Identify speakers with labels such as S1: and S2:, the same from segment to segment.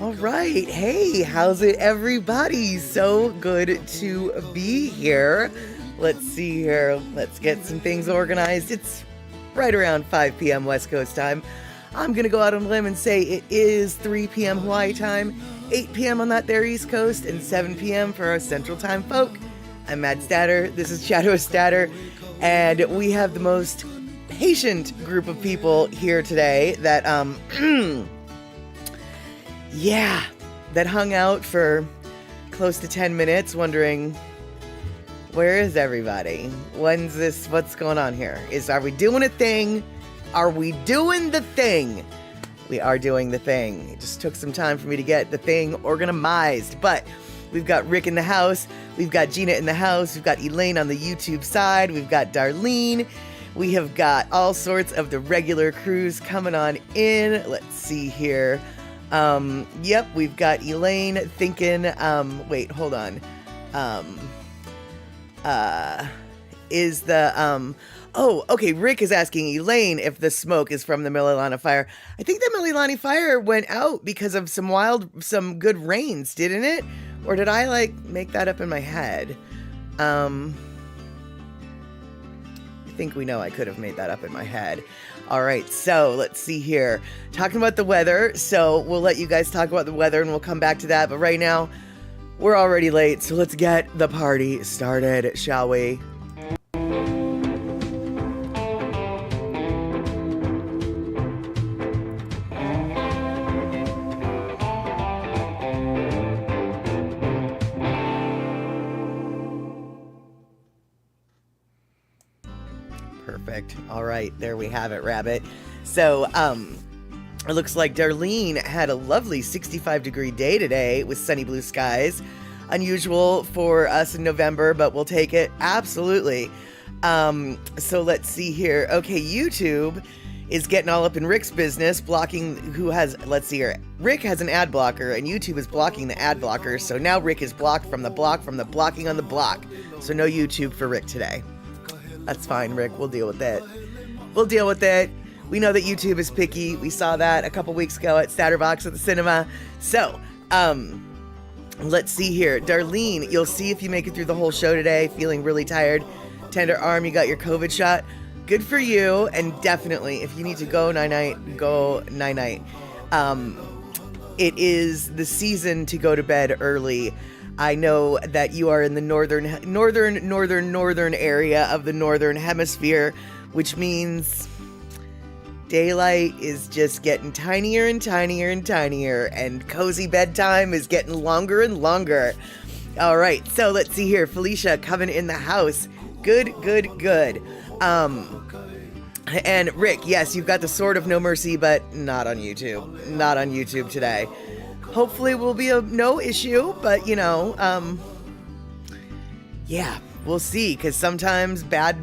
S1: All right. Hey, how's it, everybody? So good to be here. Let's see here. Let's get some things organized. It's right around 5 p.m. West Coast time. I'm going to go out on a limb and say it is 3 p.m. Hawaii time, 8 p.m. on that there East Coast, and 7 p.m. for our Central Time folk. I'm Mad Statter. This is Shadow Statter, and we have the most patient group of people here today that, that hung out for close to 10 minutes wondering, where is everybody? What's going on here? Are we doing a thing? Are we doing the thing? We are doing the thing. It just took some time for me to get the thing organized, but we've got Rick in the house. We've got Gina in the house. We've got Elaine on the YouTube side. We've got Darlene. We have got all sorts of the regular crews coming on in. Let's see here. We've got Elaine thinking, wait, hold on. Rick is asking Elaine if the smoke is from the Mililani fire. I think the Mililani fire went out because of some good rains, didn't it? Or did I make that up in my head? I think we know I could have made that up in my head. All right, so let's see here. Talking about the weather, so we'll let you guys talk about the weather and we'll come back to that. But right now, we're already late, so let's get the party started, shall we? Perfect. All right, there we have it, Rabbit. So, it looks like Darlene had a lovely 65-degree day today with sunny blue skies. Unusual for us in November, but we'll take it. Absolutely. So let's see here. Okay, YouTube is getting all up in Rick's business, blocking let's see here. Rick has an ad blocker, and YouTube is blocking the ad blocker. So now Rick is blocked from the blocking on the block. So no YouTube for Rick today. That's fine, Rick. We'll deal with it. We know that YouTube is picky. We saw that a couple weeks ago at Statterbox at the cinema. So, let's see here. Darlene, you'll see if you make it through the whole show today, feeling really tired. Tender arm, you got your COVID shot. Good for you. And definitely, if you need to go night-night, go night-night. It is the season to go to bed early. I know that you are in the northern area of the northern hemisphere, which means daylight is just getting tinier and tinier and tinier, and cozy bedtime is getting longer and longer. All right, so let's see here. Felicia coming in the house. Good. And Rick, yes, you've got the Sword of No Mercy, but not on YouTube. Not on YouTube today. Hopefully will be no issue, but we'll see, because sometimes bad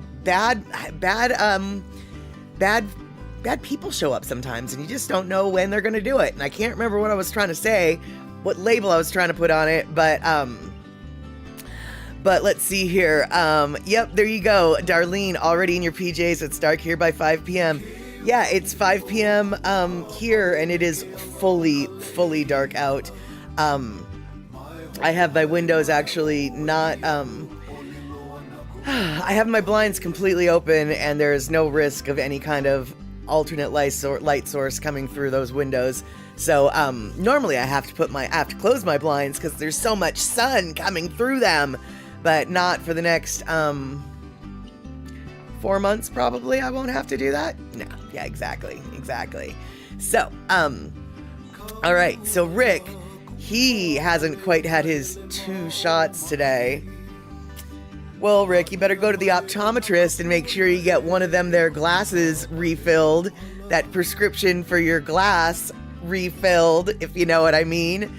S1: people show up sometimes, and you just don't know when they're going to do it. And I can't remember what I was trying to say, what label I was trying to put on it, but let's see here. Yep, there you go. Darlene, already in your PJs. It's dark here by 5 p.m. Yeah, it's 5 p.m. Here, and it is fully dark out. I have my windows actually not, I have my blinds completely open, and there is no risk of any kind of alternate light source coming through those windows. So, normally I have to close my blinds because there's so much sun coming through them, but not for the next, 4 months, probably. I won't have to do that. No. Yeah, exactly. So, all right. So Rick, he hasn't quite had his 2 shots today. Well, Rick, you better go to the optometrist and make sure you get one of them their glasses refilled. That prescription for your glass refilled, if you know what I mean.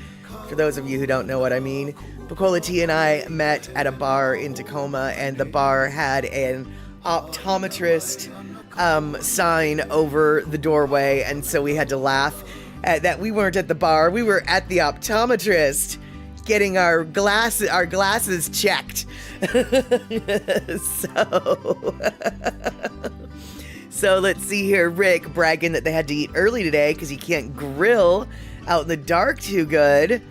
S1: For those of you who don't know what I mean, Pacola T and I met at a bar in Tacoma, and the bar had an optometrist sign over the doorway, and so we had to laugh at that. We weren't at the bar, we were at the optometrist getting our glasses So let's see here. Rick bragging that they had to eat early today because you can't grill out in the dark too good.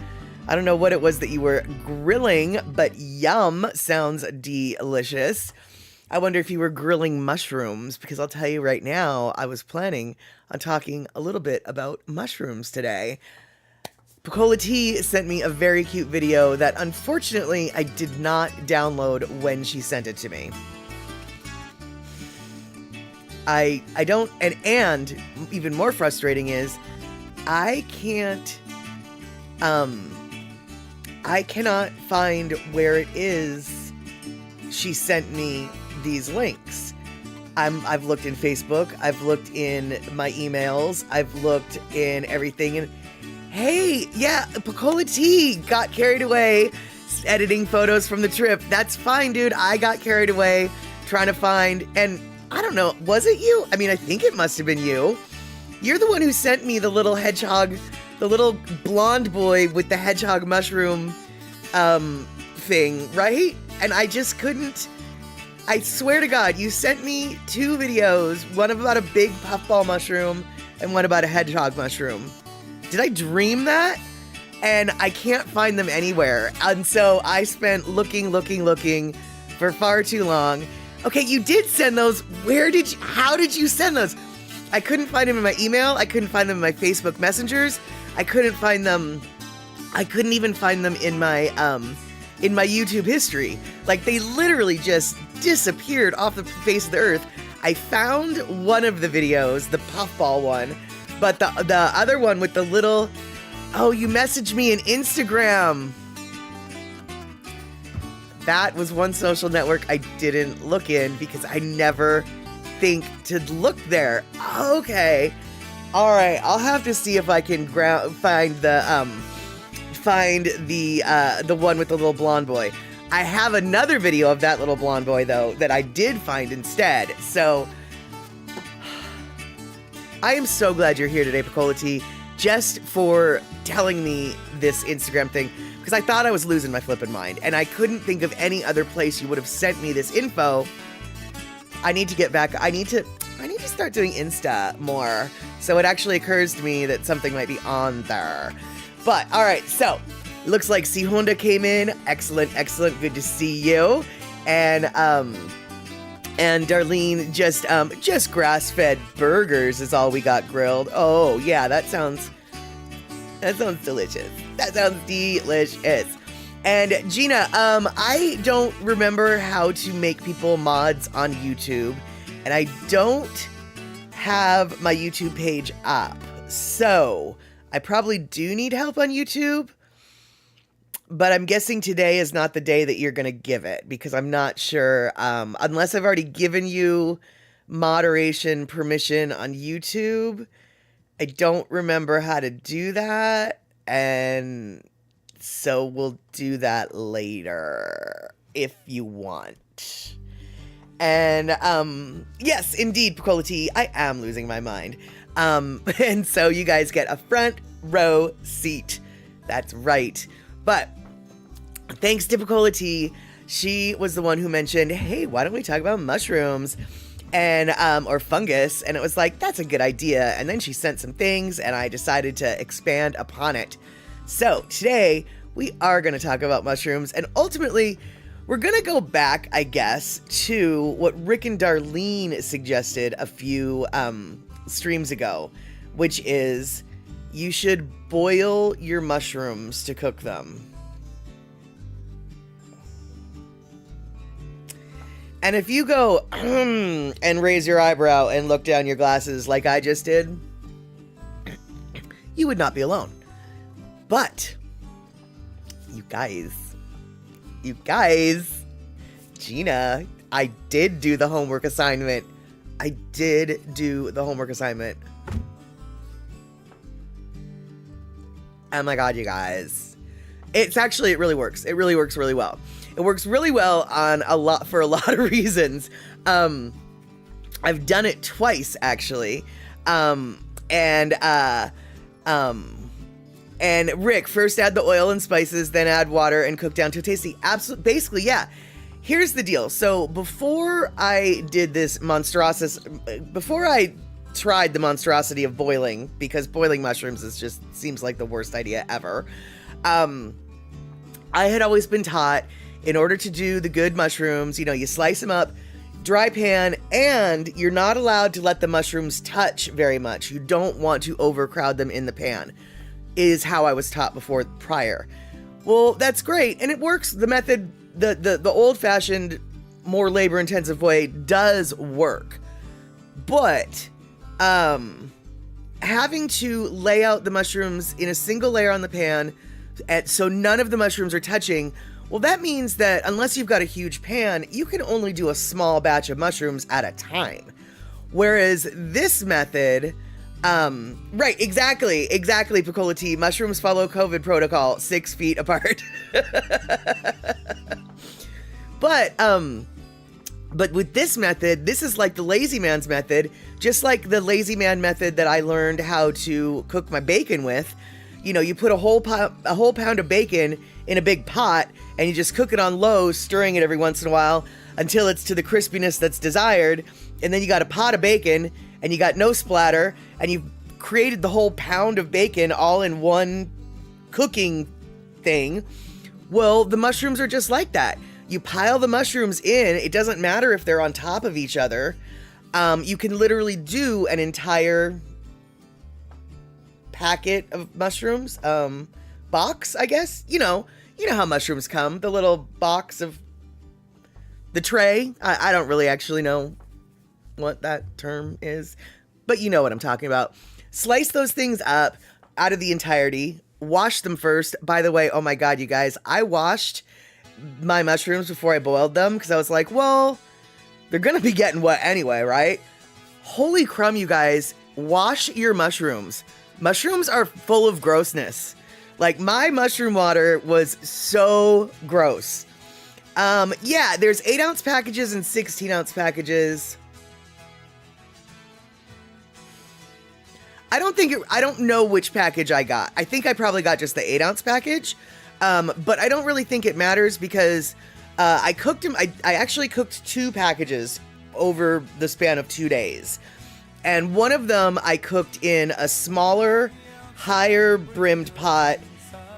S1: I don't know what it was that you were grilling, but yum, sounds delicious. I wonder if you were grilling mushrooms, because I'll tell you right now, I was planning on talking a little bit about mushrooms today. Picola T sent me a very cute video that unfortunately I did not download when she sent it to me. I don't, and even more frustrating is I cannot find where it is she sent me these links. I've looked in Facebook, I've looked in my emails, I've looked in everything, and hey, yeah, Picola T got carried away editing photos from the trip. That's fine, dude. I got carried away trying to find, and I don't know, was it you? I mean, I think it must have been you. You're the one who sent me the little hedgehog, the little blonde boy with the hedgehog mushroom thing, right? And I just couldn't. I swear to God, you sent me 2 videos, one about a big puffball mushroom and one about a hedgehog mushroom. Did I dream that? And I can't find them anywhere. And so I spent looking for far too long. Okay, you did send those. How did you send those? I couldn't find them in my email. I couldn't find them in my Facebook messengers. I couldn't even find them in my YouTube history. Like, they literally just disappeared off the face of the earth. I found one of the videos, the puffball one, but the other one with the little, oh, you messaged me in Instagram. That was one social network I didn't look in because I never think to look there. Okay. All right. I'll have to see if I can find the one with the little blonde boy. I have another video of that little blonde boy, though, that I did find instead. So I am so glad you're here today, Picola T, just for telling me this Instagram thing, because I thought I was losing my flippin' mind, and I couldn't think of any other place you would have sent me this info. I need to get back. I need to start doing Insta more. So it actually occurs to me that something might be on there. But all right, so looks like C Honda came in. Excellent. Good to see you. And Darlene just grass-fed burgers is all we got grilled. Oh yeah, that sounds delicious. That sounds delicious. And Gina, I don't remember how to make people mods on YouTube, and I don't have my YouTube page up. So I probably do need help on YouTube, but I'm guessing today is not the day that you're going to give it, because I'm not sure, unless I've already given you moderation permission on YouTube. I don't remember how to do that, and so we'll do that later if you want. And yes, indeed, Picola T, I am losing my mind. And so you guys get a front row seat. That's right. But thanks to Picola T, she was the one who mentioned, hey, why don't we talk about mushrooms and or fungus? And it was like, that's a good idea. And then she sent some things, and I decided to expand upon it. So today we are going to talk about mushrooms, and ultimately we're going to go back, I guess, to what Rick and Darlene suggested a few streams ago, which is you should boil your mushrooms to cook them. And if you go and raise your eyebrow and look down your glasses like I just did, you would not be alone. But you guys, Gina, I did do the homework assignment. Oh my God, you guys. It really works. It really works really well. It works really well for a lot of reasons. I've done it twice, actually. And Rick, first add the oil and spices, then add water and cook down to tasty. Absolutely, basically, yeah. here's the deal. So before I did this before I tried the monstrosity of boiling, because boiling mushrooms seems like the worst idea ever. I had always been taught, in order to do the good mushrooms, you slice them up, dry pan, and you're not allowed to let the mushrooms touch very much. You don't want to overcrowd them in the pan, is how I was taught prior. Well, that's great, and it works. The method, the old-fashioned, more labor-intensive way does work. But having to lay out the mushrooms in a single layer on the pan, so none of the mushrooms are touching, well, that means that unless you've got a huge pan, you can only do a small batch of mushrooms at a time. Whereas this method, right, exactly, Piccola T. Mushrooms follow COVID protocol, 6 feet apart. But with this method, this is like the lazy man's method, just like the lazy man method that I learned how to cook my bacon with. You put a whole pound of bacon in a big pot, and you just cook it on low, stirring it every once in a while until it's to the crispiness that's desired. And then you got a pot of bacon, and you got no splatter, and you've created the whole pound of bacon all in one cooking thing. Well, the mushrooms are just like that. You pile the mushrooms in. It doesn't matter if they're on top of each other. You can literally do an entire packet of mushrooms, box, I guess. You know how mushrooms come, the little box of the tray. I don't really actually know what that term is, but you know what I'm talking about. Slice those things up out of the entirety, wash them first. By the way, oh my God, you guys, I washed my mushrooms before I boiled them because I was like, well, they're gonna be getting wet anyway, right? Holy crumb, you guys, wash your mushrooms. Mushrooms are full of grossness. Like, my mushroom water was so gross. Yeah, there's 8-ounce packages and 16-ounce packages. I don't know which package I got. I think I probably got just the 8-ounce package. But I don't really think it matters because I cooked them. I actually cooked 2 packages over the span of 2 days. And one of them I cooked in a smaller, higher brimmed pot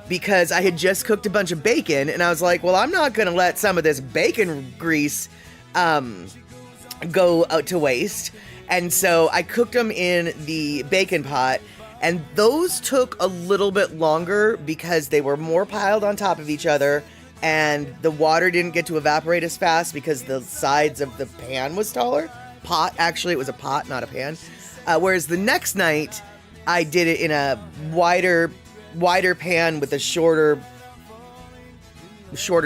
S1: because I had just cooked a bunch of bacon. And I was like, well, I'm not going to let some of this bacon grease go out to waste. And so I cooked them in the bacon pot. And those took a little bit longer because they were more piled on top of each other. And the water didn't get to evaporate as fast because the sides of the pan was taller. Pot, actually, it was a pot, not a pan. Whereas the next night, I did it in a wider pan with a shorter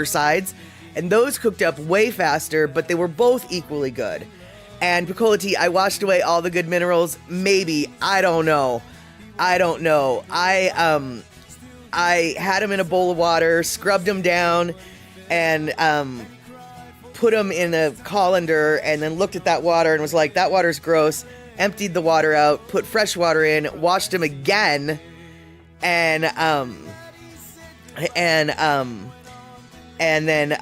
S1: sides. And those cooked up way faster, but they were both equally good. And Piccola Tea, I washed away all the good minerals. Maybe. I don't know. I had them in a bowl of water, scrubbed them down, and put them in a colander, and then looked at that water and was like, that water's gross. Emptied the water out, put fresh water in, washed them again, and then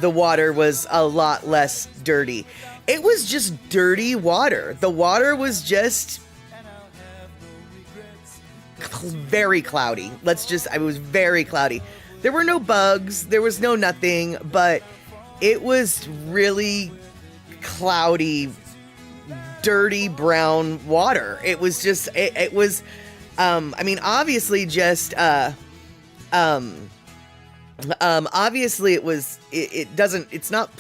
S1: the water was a lot less dirty. It was just dirty water. The water was just very cloudy. It was very cloudy. There were no bugs. There was no nothing, but it was really cloudy, dirty brown water. It was just, it was, I mean, obviously just, obviously it's not,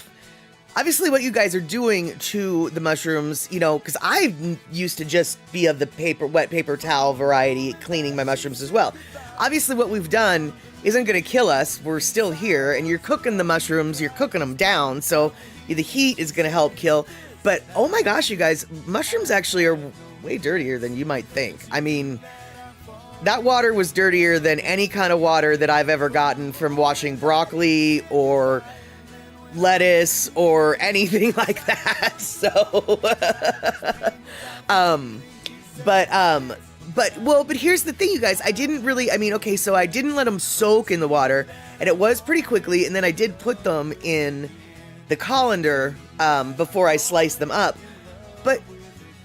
S1: obviously what you guys are doing to the mushrooms, because I used to just be of the wet paper towel variety, cleaning my mushrooms as well. Obviously what we've done isn't going to kill us. We're still here, and you're cooking the mushrooms, you're cooking them down, so the heat is going to help kill. But, oh my gosh, you guys, mushrooms actually are way dirtier than you might think. I mean, that water was dirtier than any kind of water that I've ever gotten from washing broccoli or lettuce or anything like that. So, but here's the thing, you guys. I didn't let them soak in the water, and it was pretty quickly, and then I did put them in the colander before I slice them up. But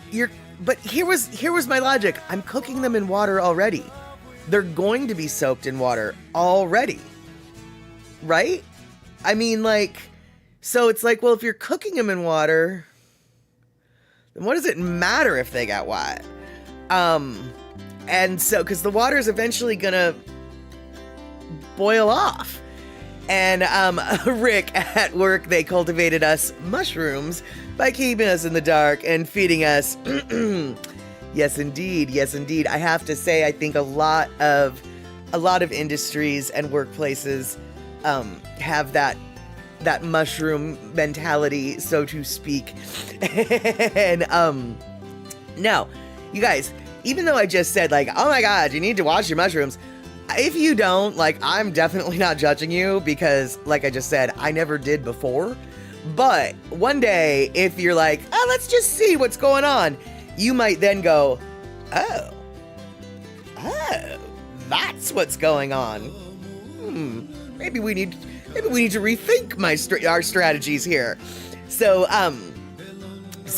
S1: here was my logic. I'm cooking them in water already. They're going to be soaked in water already. Right? I mean, like, so it's like, well, if you're cooking them in water, then what does it matter if they got wet? And so, because the water is eventually gonna boil off. And Rick at work, they cultivated us mushrooms by keeping us in the dark and feeding us. Yes, indeed. Yes, indeed. I have to say, I think a lot of industries and workplaces have that mushroom mentality, so to speak. And now, you guys, even though I just said, like, oh my God, you need to wash your mushrooms, if you don't, like, I'm definitely not judging you because, like I just said, I never did before. But one day, if you're like, oh, let's just see what's going on, you might then go, oh, that's what's going on. Maybe we need to rethink our strategies here. So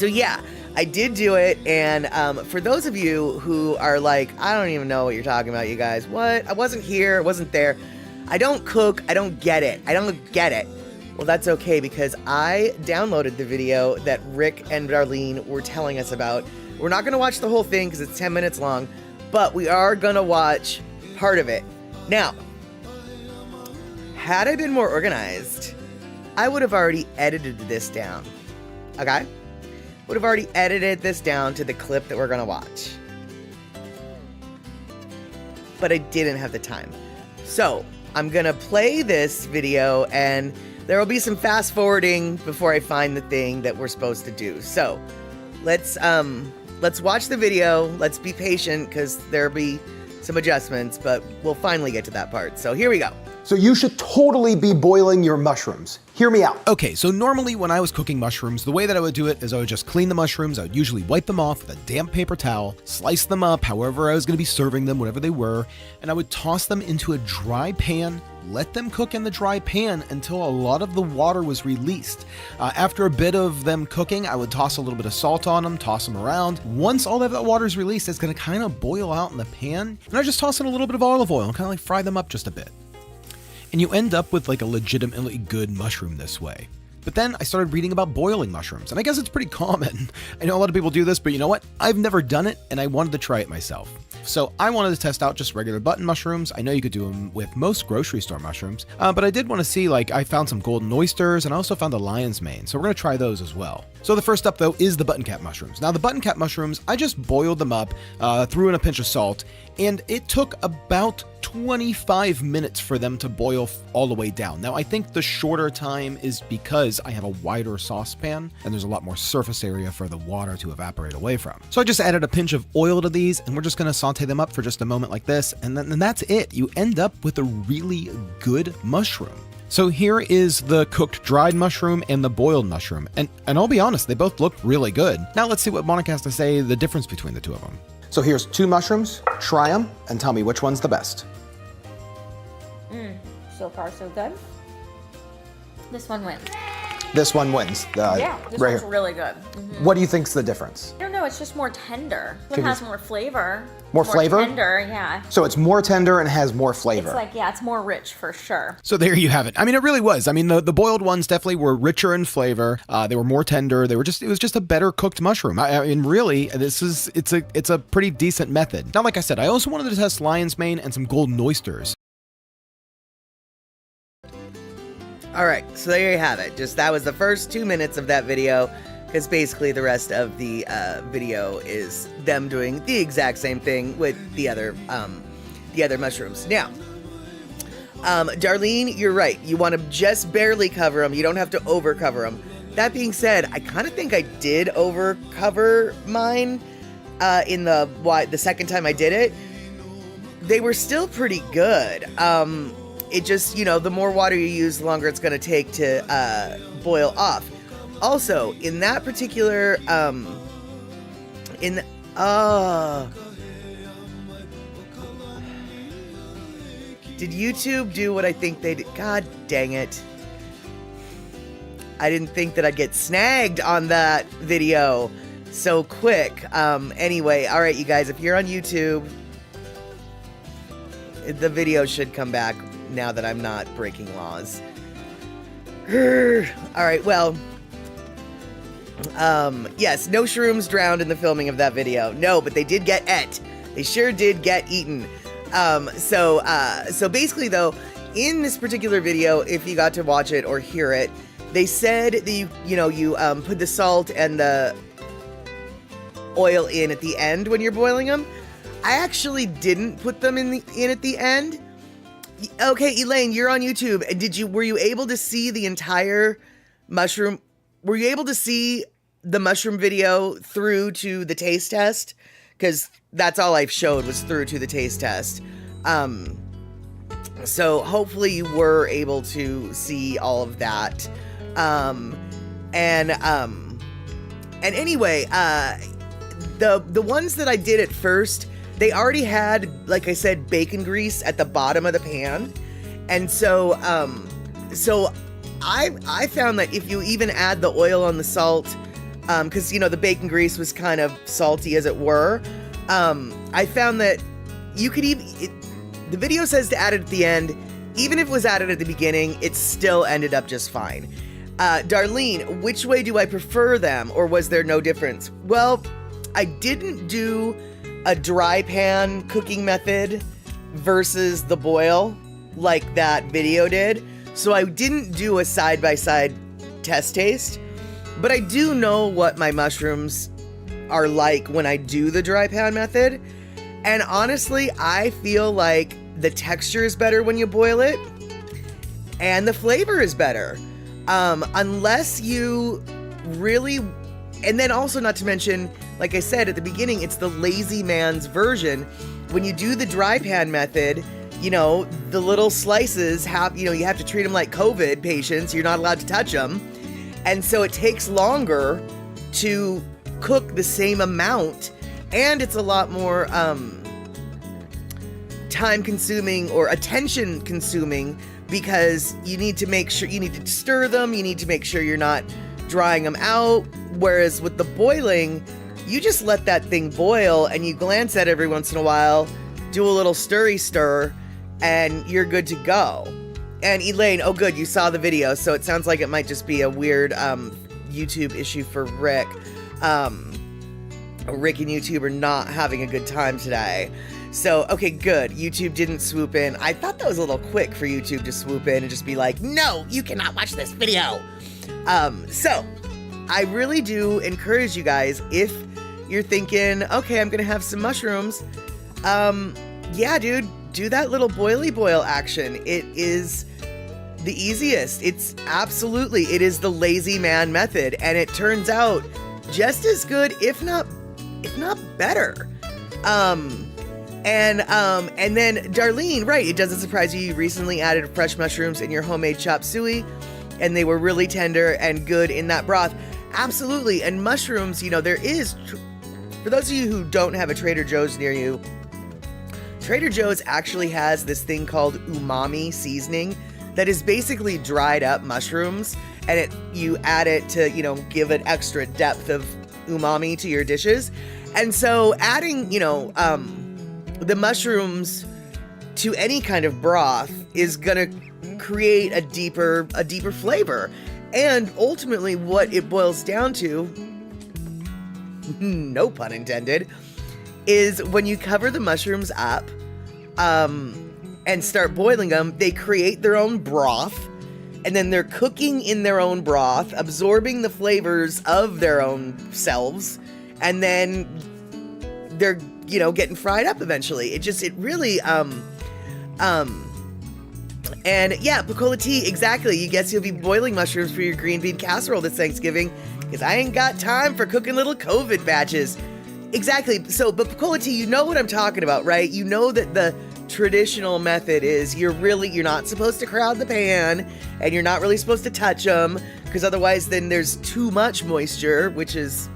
S1: yeah, I did do it, and for those of you who are like, I don't even know what you're talking about, you guys. What? I wasn't here, I wasn't there. I don't cook, I don't get it. Well, that's okay, because I downloaded the video that Rick and Darlene were telling us about. We're not going to watch the whole thing because it's 10 minutes long, but we are going to watch part of it. Now, had I been more organized, I would have already edited this down. Okay? Would have already edited this down to the clip that we're going to watch. But I didn't have the time. So, I'm going to play this video, and there will be some fast forwarding before I find the thing that we're supposed to do. So, let's watch the video. Let's be patient because there'll be some adjustments, but we'll finally get to that part. So here we go.
S2: So you should totally be boiling your mushrooms. Hear me out.
S3: Okay, so normally when I was cooking mushrooms, the way that I would do it is I would just clean the mushrooms. I would usually wipe them off with a damp paper towel, slice them up however I was going to be serving them, whatever they were, and I would toss them into a dry pan, let them cook in the dry pan until a lot of the water was released. After a bit of them cooking, I would toss a little bit of salt on them, toss them around. Once all of that water is released, it's going to kind of boil out in the pan, and I just toss in a little bit of olive oil and kind of like fry them up just a bit. And you end up with like a legitimately good mushroom this way. But then I started reading about boiling mushrooms, and I guess it's pretty common. I know a lot of people do this, but you know what? I've never done it, and I wanted to try it myself. So I wanted to test out just regular button mushrooms. I know you could do them with most grocery store mushrooms, but I did want to see, like, I found some golden oysters, and I also found a lion's mane, so we're going to try those as well. So the first up, though, is the button cap mushrooms. Now, the button cap mushrooms, I just boiled them up, threw in a pinch of salt, and it took about 25 minutes for them to boil all the way down. Now, I think the shorter time is because I have a wider saucepan and there's a lot more surface area for the water to evaporate away from. So I just added a pinch of oil to these, and we're just going to saute them up for just a moment like this, and then that's it. You end up with a really good mushroom. So here is the cooked dried mushroom and the boiled mushroom, and I'll be honest, they both look really good. Now let's see what Monica has to say the difference between the two of them.
S2: So here's 2 mushrooms, try them, and tell me which one's the best.
S4: So far, so good. This one wins.
S2: This one wins.
S4: Yeah, this
S2: right
S4: one's
S2: here.
S4: really good.
S2: What do you think's the difference?
S4: I don't know, it's just more tender. It has more flavor.
S2: More flavor?
S4: Tender, yeah.
S2: So it's more tender and has more flavor.
S4: It's like, yeah, it's more rich for sure.
S3: So there you have it. I mean, it really was. I mean, the boiled ones definitely were richer in flavor. They were more tender. It was just a better cooked mushroom. I mean, really, it's a pretty decent method. Now, like I said, I also wanted to test lion's mane and some golden oysters.
S1: All right, so there you have it. That was the first 2 minutes of that video, because basically the rest of the video is them doing the exact same thing with the other mushrooms. Now, Darlene, you're right. You want to just barely cover them. You don't have to over cover them. That being said, I kind of think I did over cover mine in the second time I did it. They were still pretty good. It just, the more water you use, the longer it's going to take to boil off. Also, in that particular, did YouTube do what I think they did? God dang it. I didn't think that I'd get snagged on that video so quick. Anyway, all right, you guys, if you're on YouTube, the video should come back now that I'm not breaking laws. All right, well, yes, no shrooms drowned in the filming of that video. No, but they did get et. They sure did get eaten. So basically though, in this particular video, if you got to watch it or hear it, they said that you put the salt and the oil in at the end when you're boiling them. I actually didn't put them in at the end. Okay, Elaine, you're on YouTube. Were you able to see the entire mushroom? Were you able to see the mushroom video through to the taste test? Because that's all I showed was through to the taste test. So hopefully you were able to see all of that. And anyway, the ones that I did at first, they already had, like I said, bacon grease at the bottom of the pan. And so I found that if you even add the oil on the salt, because, the bacon grease was kind of salty as it were, I found that you could even, the video says to add it at the end. Even if it was added at the beginning, it still ended up just fine. Darlene, which way do I prefer them, or was there no difference? Well, I didn't do a dry pan cooking method versus the boil like that video did. So I didn't do a side-by-side test taste, but I do know what my mushrooms are like when I do the dry pan method. And honestly, I feel like the texture is better when you boil it, and the flavor is better. Unless you really, and then also not to mention, like I said at the beginning, it's the lazy man's version. When you do the dry pan method, the little slices have, you have to treat them like COVID patients. You're not allowed to touch them. And so it takes longer to cook the same amount, and it's a lot more time consuming or attention consuming, because you need to make sure, you need to stir them, you need to make sure you're not drying them out. Whereas with the boiling, you just let that thing boil and you glance at it every once in a while, do a little stir, and you're good to go. And Elaine, oh good, you saw the video, so it sounds like it might just be a weird YouTube issue for Rick. Rick and YouTube are not having a good time today. So, okay, good. YouTube didn't swoop in. I thought that was a little quick for YouTube to swoop in and just be like, no, you cannot watch this video. So, I really do encourage you guys, if you're thinking, okay, I'm gonna have some mushrooms, yeah, dude, do that little boil action. It is the easiest. It is the lazy man method, and it turns out just as good, if not better. And then Darlene, right, it doesn't surprise you recently added fresh mushrooms in your homemade chop suey, and they were really tender and good in that broth. Absolutely. And mushrooms, there is, for those of you who don't have a Trader Joe's near you, Trader Joe's actually has this thing called umami seasoning that is basically dried up mushrooms, and you add it to, give an extra depth of umami to your dishes. And so adding, the mushrooms to any kind of broth is gonna create a deeper flavor. And ultimately what it boils down to, no pun intended, is when you cover the mushrooms up and start boiling them, they create their own broth, and then they're cooking in their own broth, absorbing the flavors of their own selves, and then they're, getting fried up eventually. It really, and yeah, Picola tea, exactly. You guess you'll be boiling mushrooms for your green bean casserole this Thanksgiving, because I ain't got time for cooking little COVID batches. Exactly. So, but Picola tea, you know what I'm talking about, right? You know that the traditional method is you're not supposed to crowd the pan, and you're not really supposed to touch them, because otherwise then there's too much moisture, which is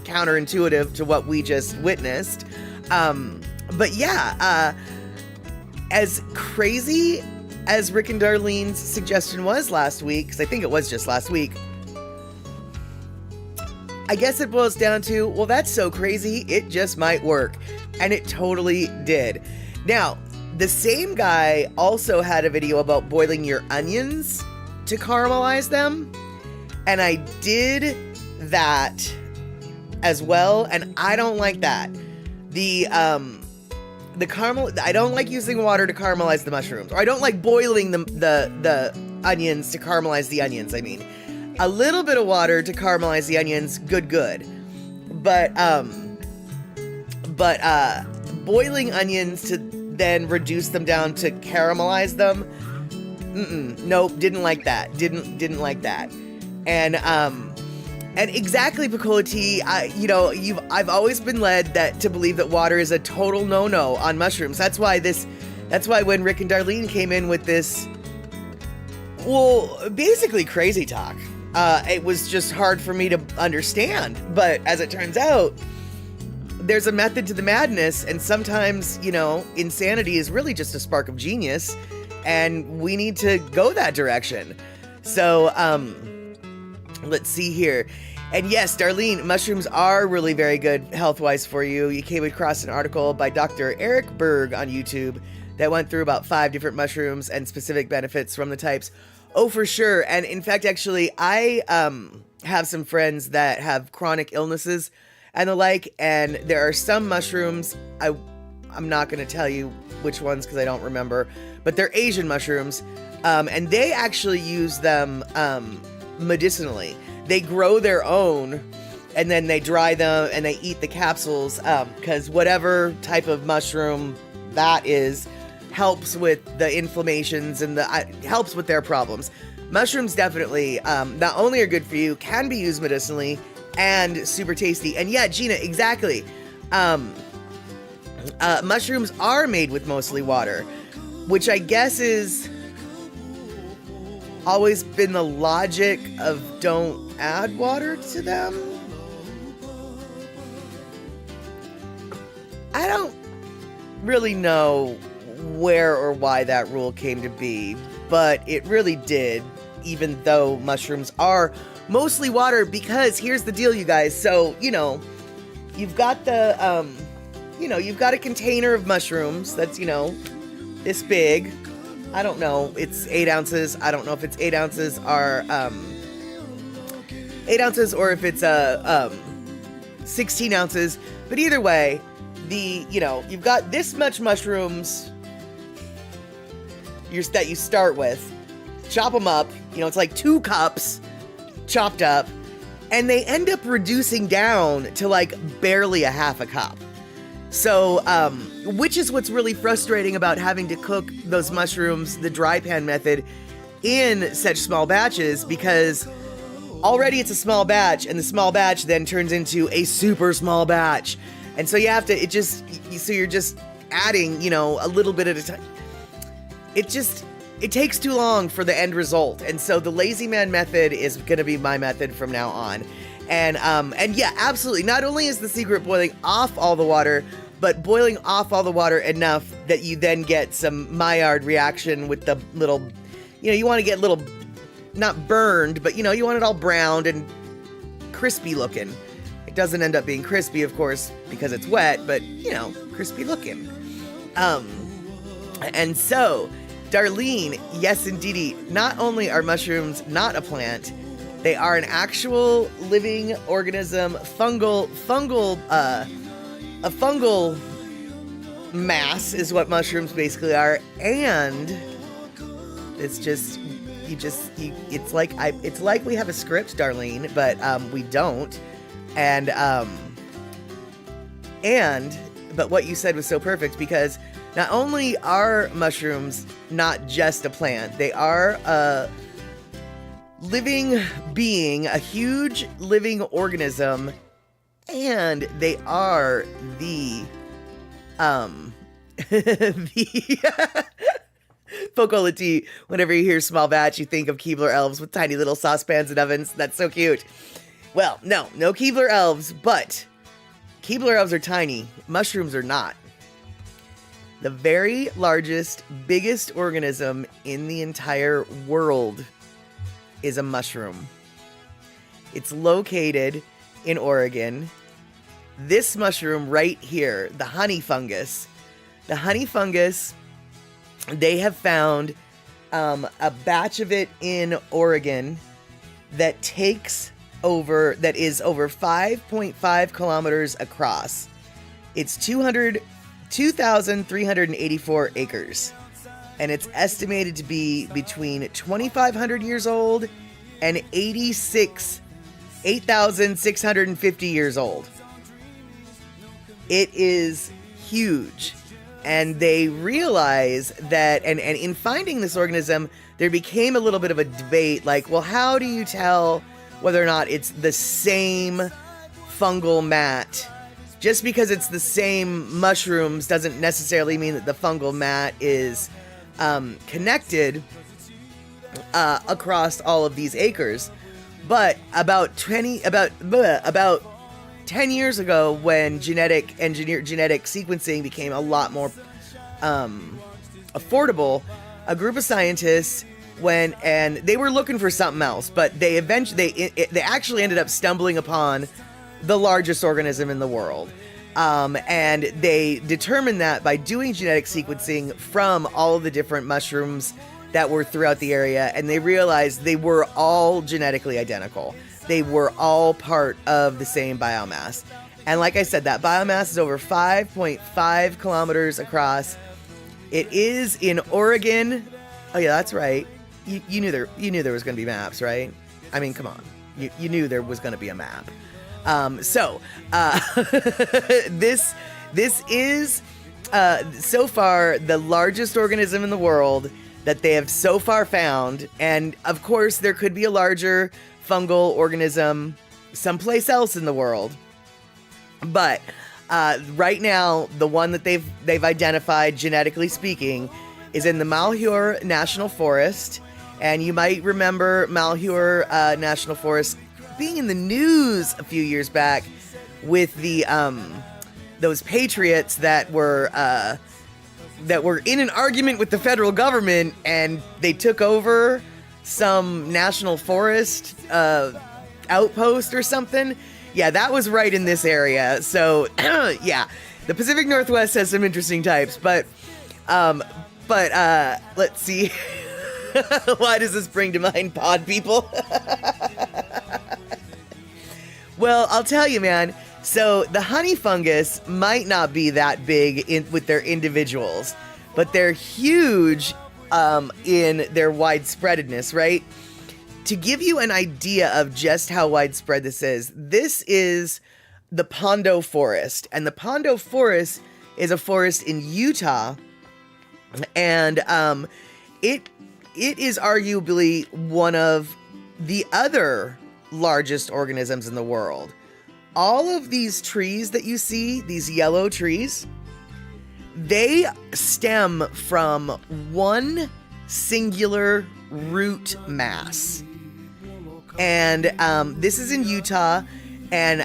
S1: counterintuitive to what we just witnessed. But yeah, as crazy as Rick and Darlene's suggestion was last week, because I think it was just last week, I guess it boils down to, well, that's so crazy, it just might work. And it totally did. Now, the same guy also had a video about boiling your onions to caramelize them. And I did that as well, and I don't like that. The caramel, I don't like using water to caramelize the mushrooms, or I don't like boiling the onions to caramelize the onions. I mean, a little bit of water to caramelize the onions, good. But boiling onions to then reduce them down to caramelize them, nope, didn't like that. Didn't like that. And exactly, Picola T, I've always been led to believe that water is a total no-no on mushrooms. That's why when Rick and Darlene came in with this, well, basically crazy talk, it was just hard for me to understand. But as it turns out, there's a method to the madness, and sometimes, insanity is really just a spark of genius, and we need to go that direction. So, let's see here. And yes, Darlene, mushrooms are really very good health-wise for you. You came across an article by Dr. Eric Berg on YouTube that went through about 5 different mushrooms and specific benefits from the types. Oh, for sure. And in fact, actually, I have some friends that have chronic illnesses and the like, and there are some mushrooms, I'm not going to tell you which ones because I don't remember, but they're Asian mushrooms, and they actually use them medicinally. They grow their own, and then they dry them and they eat the capsules, because whatever type of mushroom that is helps with the inflammations and helps with their problems. Mushrooms definitely not only are good for you, can be used medicinally and super tasty. And yeah, Gina, exactly. Mushrooms are made with mostly water, which I guess is always been the logic of don't add water to them. I don't really know where or why that rule came to be, but it really did, even though mushrooms are mostly water, because here's the deal, you guys. So, you've got the, you've got a container of mushrooms that's, this big. I don't know. It's 8 ounces. I don't know if it's 8 ounces or 8 ounces or if it's 16 ounces. But either way, you've got this much mushrooms that you start with. Chop them up. It's like 2 cups chopped up, and they end up reducing down to like barely a half a cup. So, which is what's really frustrating about having to cook those mushrooms, the dry pan method, in such small batches, because already it's a small batch, and the small batch then turns into a super small batch. And so you have to, so you're just adding, a little bit at a time. It takes too long for the end result. And so the lazy man method is going to be my method from now on. And yeah, absolutely. Not only is the secret boiling off all the water, but boiling off all the water enough that you then get some Maillard reaction with the little, you want to get little, not burned, but you want it all browned and crispy looking. It doesn't end up being crispy, of course, because it's wet, but crispy looking. And so, Darlene, yes indeedy, not only are mushrooms not a plant, they are an actual living organism, a fungal mass is what mushrooms basically are, and it's like we have a script, Darlene, but we don't, but what you said was so perfect, because not only are mushrooms not just a plant, they are a living being, a huge living organism, and they are the Pocola Tea. Whenever you hear small batch, you think of Keebler elves with tiny little saucepans and ovens. That's so cute. Well, no Keebler elves, but Keebler elves are tiny. Mushrooms are not. The very largest, biggest organism in the entire world is a mushroom. It's located in Oregon. This mushroom right here, the honey fungus. The honey fungus, they have found a batch of it in Oregon that is over 5.5 kilometers across. It's 2,384 acres. And it's estimated to be between 2,500 years old and 8,650 years old. It is huge. And they realize that, and in finding this organism, there became a little bit of a debate, like, well, how do you tell whether or not it's the same fungal mat? Just because it's the same mushrooms doesn't necessarily mean that the fungal mat is connected across all of these acres. But about 10 years ago, when genetic sequencing became a lot more affordable, a group of scientists went and they were looking for something else, but they actually ended up stumbling upon the largest organism in the world. And they determined that by doing genetic sequencing from all of the different mushrooms that were throughout the area, and they realized they were all genetically identical. They were all part of the same biomass. And like I said, that biomass is over 5.5 kilometers across. It is in Oregon. Oh yeah, that's right. You knew there was going to be maps, right? I mean, come on. You knew there was going to be a map. This is so far the largest organism in the world that they have so far found. And of course, there could be a larger fungal organism someplace else in the world. But right now, the one that they've identified, genetically speaking, is in the Malheur National Forest. And you might remember Malheur National Forest being in the news a few years back with the those patriots that were in an argument with the federal government, and they took over some national forest outpost or something. Yeah, that was right in this area. So yeah, the Pacific Northwest has some interesting types, but let's see. Why does this bring to mind pod people? Well, I'll tell you, man. So the honey fungus might not be that big with their individuals, but they're huge in their widespreadedness, right? To give you an idea of just how widespread this is the Pondo Forest. And the Pondo Forest is a forest in Utah. And it is arguably one of the other largest organisms in the world. All of these trees that you see, these yellow trees, they stem from one singular root mass. And this is in Utah, and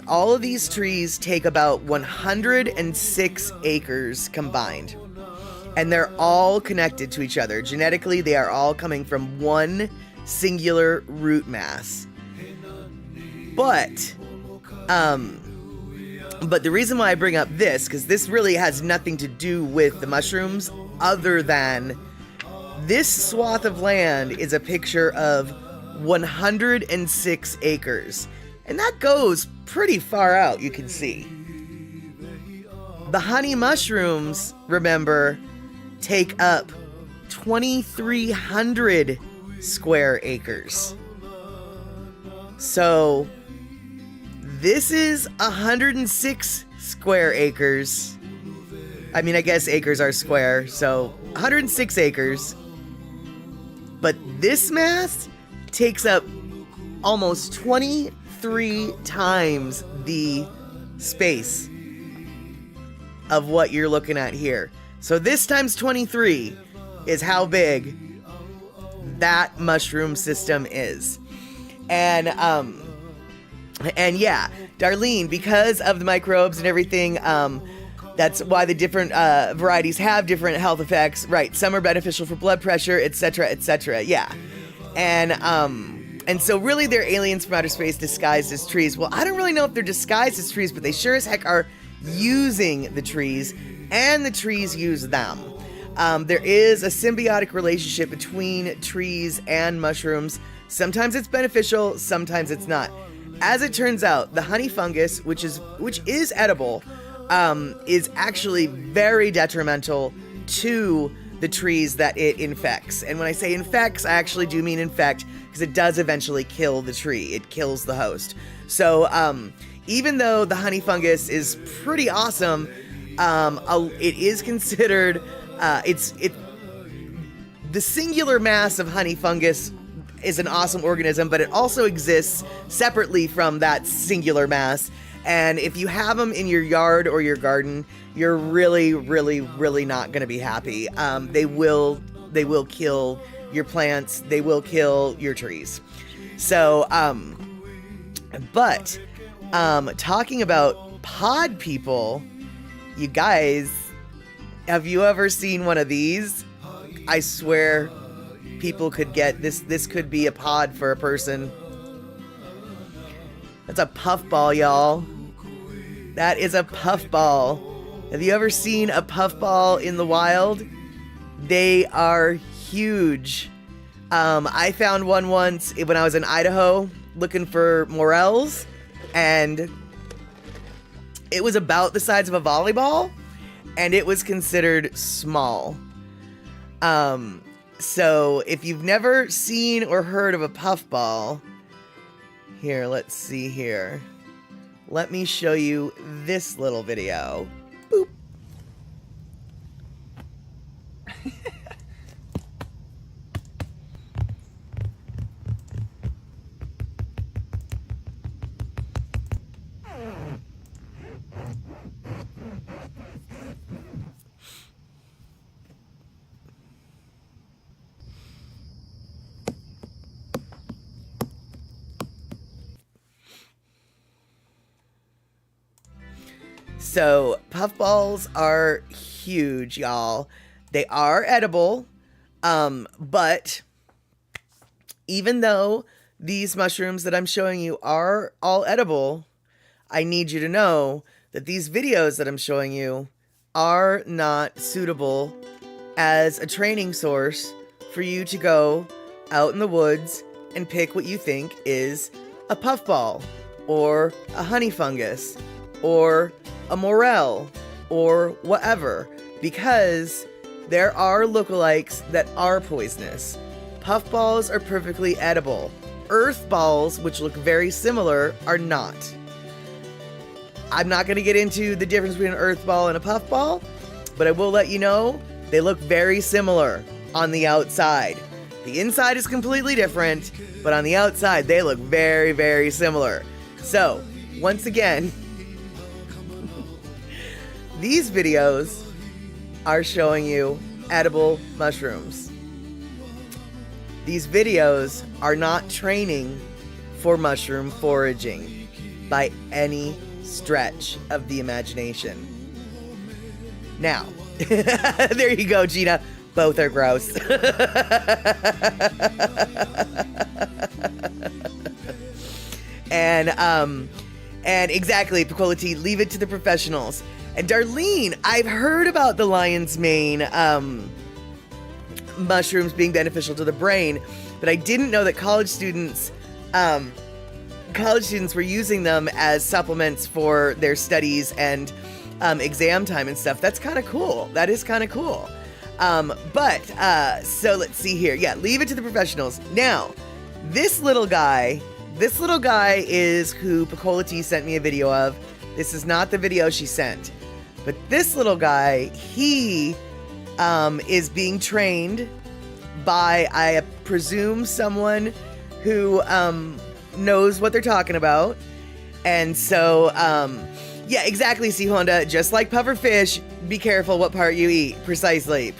S1: all of these trees take about 106 acres combined. And they're all connected to each other. Genetically, they are all coming from one singular root mass. But the reason why I bring up this, because this really has nothing to do with the mushrooms, other than this swath of land is a picture of 106 acres. And that goes pretty far out, you can see. The honey mushrooms, remember, take up 2,300 square acres. So this is 106 square acres. I mean, I guess acres are square, so 106 acres. But this mass takes up almost 23 times the space of what you're looking at here. So this times 23 is how big that mushroom system is. And yeah, Darlene, because of the microbes and everything, That's why the different varieties have different health effects. Right. Some are beneficial for blood pressure, etc., etc. Yeah. And so really they're aliens from outer space disguised as trees. Well, I don't really know if they're disguised as trees, but they sure as heck are using the trees, and the trees use them. There is a symbiotic relationship between trees and mushrooms. Sometimes it's beneficial, sometimes it's not. As it turns out, the honey fungus, which is edible, is actually very detrimental to the trees that it infects. And when I say infects, I actually do mean infect, because it does eventually kill the tree. It kills the host. So even though the honey fungus is pretty awesome, it is considered the singular mass of honey fungus is an awesome organism, but it also exists separately from that singular mass. And if you have them in your yard or your garden, you're really, really, really not going to be happy. They will kill your plants. They will kill your trees. So, but talking about pod people, you guys, have you ever seen one of these? I swear people could get this. This could be a pod for a person. That's a puffball, y'all. That is a puffball. Have you ever seen a puffball in the wild? They are huge. I found one once when I was in Idaho looking for morels, and it was about the size of a volleyball, and it was considered small. So if you've never seen or heard of a puffball, here, let's see here. Let me show you this little video. Boop. So puffballs are huge, y'all. They are edible, but even though these mushrooms that I'm showing you are all edible, I need you to know that these videos that I'm showing you are not suitable as a training source for you to go out in the woods and pick what you think is a puffball or a honey fungus or a morel or whatever, because there are lookalikes that are poisonous. Puffballs are perfectly edible. Earth balls, which look very similar, are not. I'm not going to get into the difference between an earth ball and a puffball, but I will let you know they look very similar on the outside. The inside is completely different, but on the outside they look very, very similar. So, once again, these videos are showing you edible mushrooms. These videos are not training for mushroom foraging by any stretch of the imagination. Now, there you go, Gina. Both are gross. And exactly, Picolati, leave it to the professionals. And Darlene, I've heard about the lion's mane mushrooms being beneficial to the brain, but I didn't know that college students were using them as supplements for their studies and exam time and stuff. That's kind of cool. That is kind of cool. So let's see here. Yeah, leave it to the professionals. Now, this little guy is who Picolati sent me a video of. This is not the video she sent. But this little guy, he is being trained by, I presume, someone who knows what they're talking about. And so, yeah, exactly, Sea Honda. Just like puffer fish, be careful what part you eat. Precisely.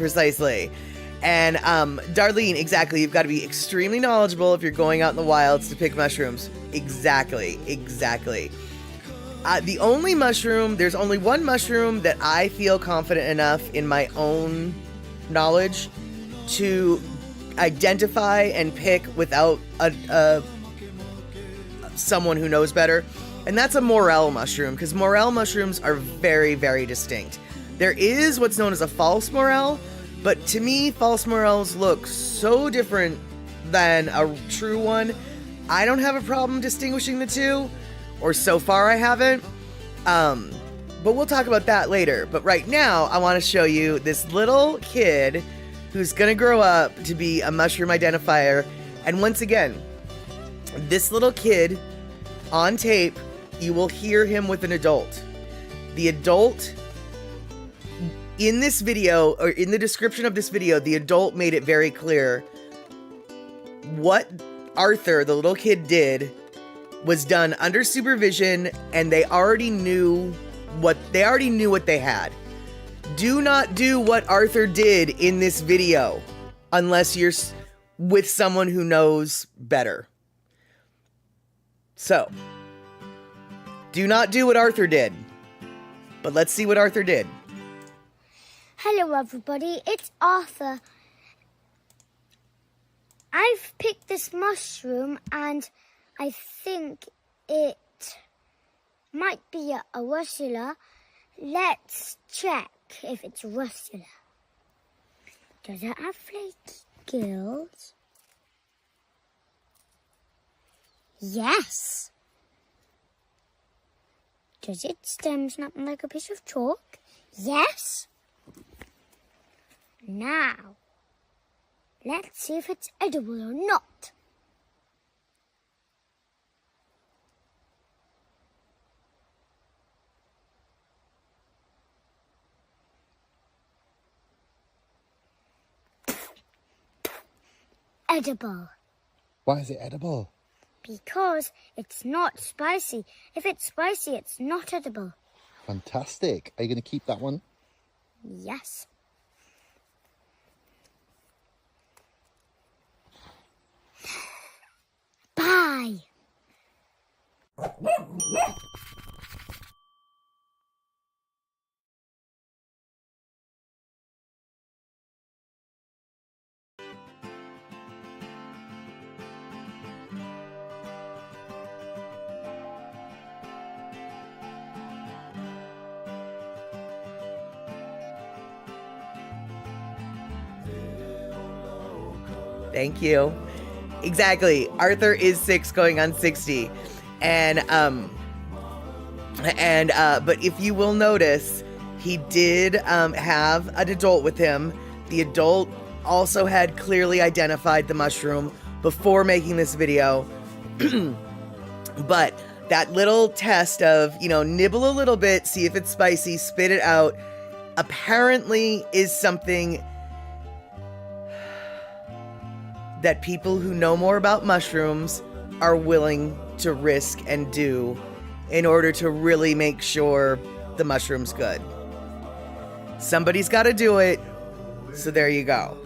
S1: And Darlene, exactly, you've got to be extremely knowledgeable if you're going out in the wilds to pick mushrooms. Exactly. The only mushroom, there's only one mushroom that I feel confident enough in my own knowledge to identify and pick without someone who knows better, and that's a morel mushroom, because morel mushrooms are very, very distinct. There is what's known as a false morel, but to me, false morels look so different than a true one. I don't have a problem distinguishing the two, or so far I haven't. But we'll talk about that later. But right now, I want to show you this little kid who's going to grow up to be a mushroom identifier. And once again, this little kid on tape, you will hear him with an adult. The adult in this video, or in the description of this video, the adult made it very clear what Arthur, the little kid, did was done under supervision, and they already knew what they had. Do not do what Arthur did in this video unless you're with someone who knows better. So, do not do what Arthur did. But let's see what Arthur did.
S5: Hello everybody, it's Arthur. I've picked this mushroom and I think it might be a Ursula. Let's check if it's Ursula. Does it have flaky gills? Yes. Does its stem snap like a piece of chalk? Yes. Now, let's see if it's edible or not. Edible.
S6: Why is it edible?
S5: Because it's not spicy. If it's spicy, it's not edible.
S6: Fantastic. Are you going to keep that one?
S5: Yes. Bye.
S1: Thank you. Exactly. Arthur is 6 going on 60. But if you will notice, he did have an adult with him. The adult also had clearly identified the mushroom before making this video. But that little test of, nibble a little bit, see if it's spicy, spit it out, apparently is something that people who know more about mushrooms are willing to risk and do in order to really make sure the mushroom's good. Somebody's got to do it, so there you go.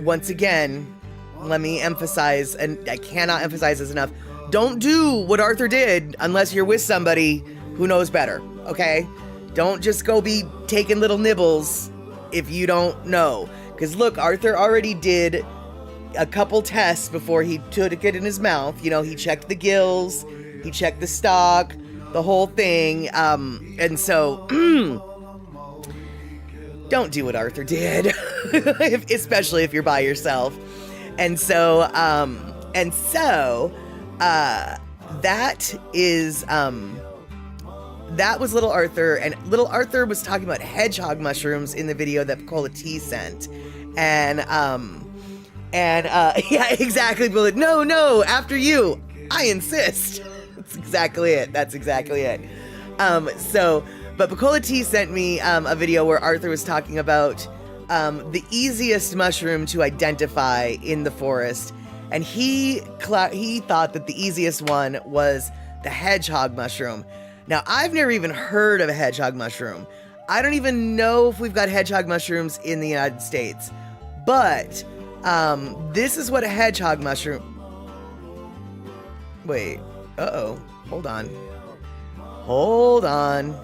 S1: Once again, let me emphasize, and I cannot emphasize this enough, don't do what Arthur did unless you're with somebody who knows better, okay? Don't just go be taking little nibbles if you don't know. Because look, Arthur already did a couple tests before he took it in his mouth. He checked the gills, he checked the stalk, the whole thing. And so, don't do what Arthur did, especially if you're by yourself. And so, that is, that was Little Arthur, and Little Arthur was talking about hedgehog mushrooms in the video that Cola T sent. Yeah, exactly, Bullet. No, after you. I insist. That's exactly it. But Bacola T sent me a video where Arthur was talking about the easiest mushroom to identify in the forest, and he thought that the easiest one was the hedgehog mushroom. Now, I've never even heard of a hedgehog mushroom. I don't even know if we've got hedgehog mushrooms in the United States. But this is what a hedgehog mushroom... Wait. Uh-oh. Hold on. Hold on.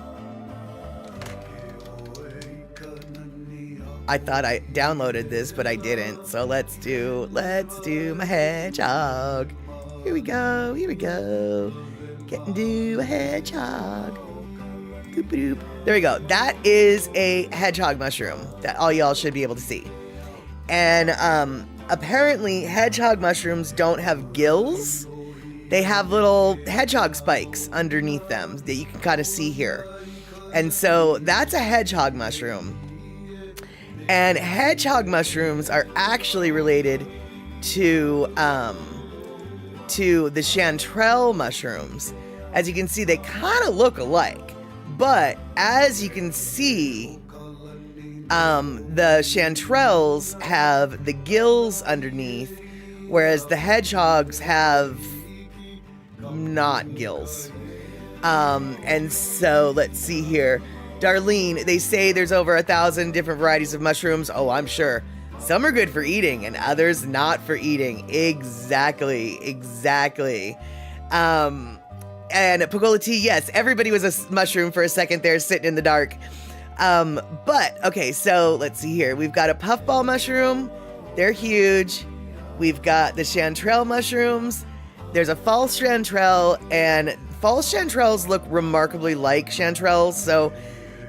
S1: I thought I downloaded this, but I didn't. So let's do my hedgehog. Here we go. Getting to a hedgehog. Doop-a-doop. There we go. That is a hedgehog mushroom that all y'all should be able to see. And apparently hedgehog mushrooms don't have gills. They have little hedgehog spikes underneath them that you can kind of see here. And so that's a hedgehog mushroom. And hedgehog mushrooms are actually related to the chanterelle mushrooms. As you can see, they kind of look alike. But as you can see, the chanterelles have the gills underneath, whereas the hedgehogs have not gills. And so let's see here. Darlene, they say there's over 1,000 different varieties of mushrooms. Oh, I'm sure. Some are good for eating and others not for eating. Exactly. And Pagola T, yes, everybody was a mushroom for a second there sitting in the dark. But, okay, so let's see here. We've got a puffball mushroom. They're huge. We've got the chanterelle mushrooms. There's a false chanterelle, and false chanterelles look remarkably like chanterelles. So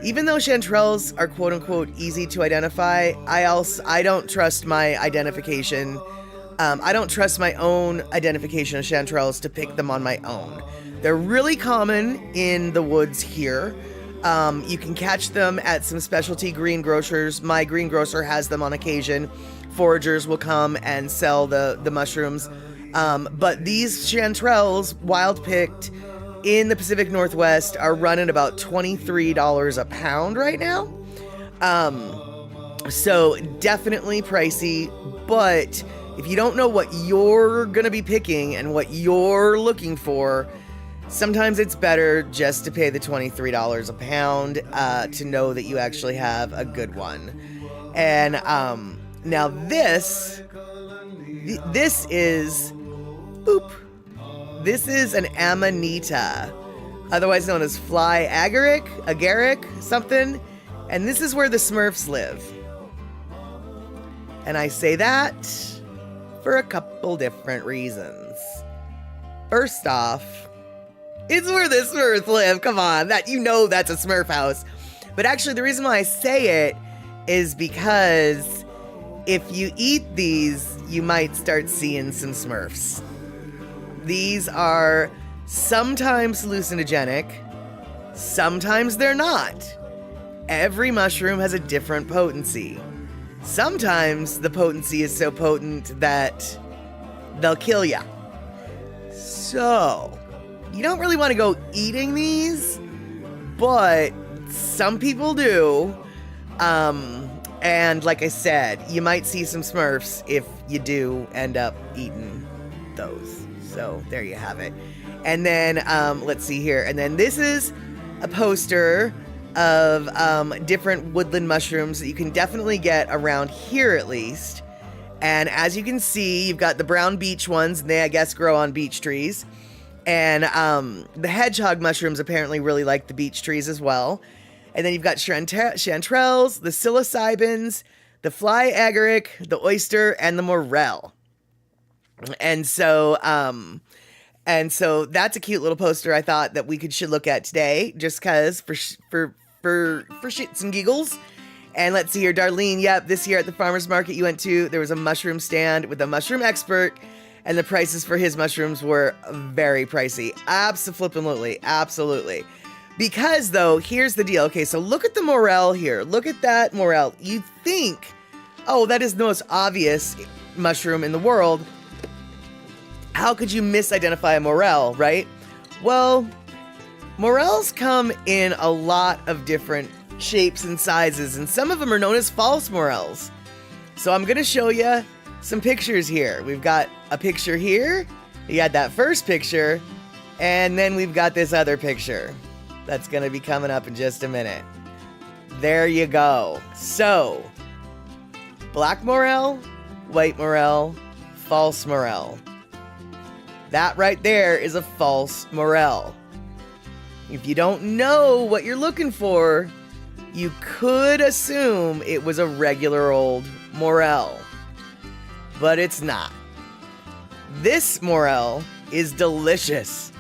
S1: even though chanterelles are quote unquote easy to identify, I don't trust my identification. I don't trust my own identification of chanterelles to pick them on my own. They're really common in the woods here. You can catch them at some specialty greengrocers. My greengrocer has them on occasion. Foragers will come and sell the mushrooms. But these chanterelles, wild picked in the Pacific Northwest, are running about $23 a pound right now. So definitely pricey, but if you don't know what you're gonna be picking and what you're looking for, sometimes it's better just to pay the $23 a pound to know that you actually have a good one. And now this is, this is an amanita, otherwise known as fly agaric, something. And this is where the Smurfs live. And I say that for a couple different reasons. First off, it's where the Smurfs live. Come on, that's a Smurf house. But actually, the reason why I say it is because if you eat these, you might start seeing some Smurfs. These are sometimes hallucinogenic, sometimes they're not. Every mushroom has a different potency. Sometimes the potency is so potent that they'll kill ya. So, you don't really want to go eating these, but some people do. And like I said, you might see some Smurfs if you do end up eating those. So there you have it. And then let's see here. And then this is a poster of different woodland mushrooms that you can definitely get around here at least. And as you can see, you've got the brown beech ones, and they, I guess, grow on beech trees. And the hedgehog mushrooms apparently really like the beech trees as well. And then you've got chanterelles, the psilocybins, the fly agaric, the oyster, and the morel. And so that's a cute little poster I thought that we should look at today, just cause for shits and giggles. And let's see here, Darlene. Yep, this year at the farmer's market you went to, there was a mushroom stand with a mushroom expert, and the prices for his mushrooms were very pricey. Absolutely. Because though, here's the deal. Okay, so look at the morel here. Look at that morel. You think, oh, that is the most obvious mushroom in the world. How could you misidentify a morel, right? Well, morels come in a lot of different shapes and sizes, and some of them are known as false morels. So I'm gonna show you some pictures here. We've got a picture here. You got that first picture, and then we've got this other picture that's gonna be coming up in just a minute. There you go. So, black morel, white morel, false morel. That right there is a false morel. If you don't know what you're looking for, you could assume it was a regular old morel. But it's not. This morel is delicious.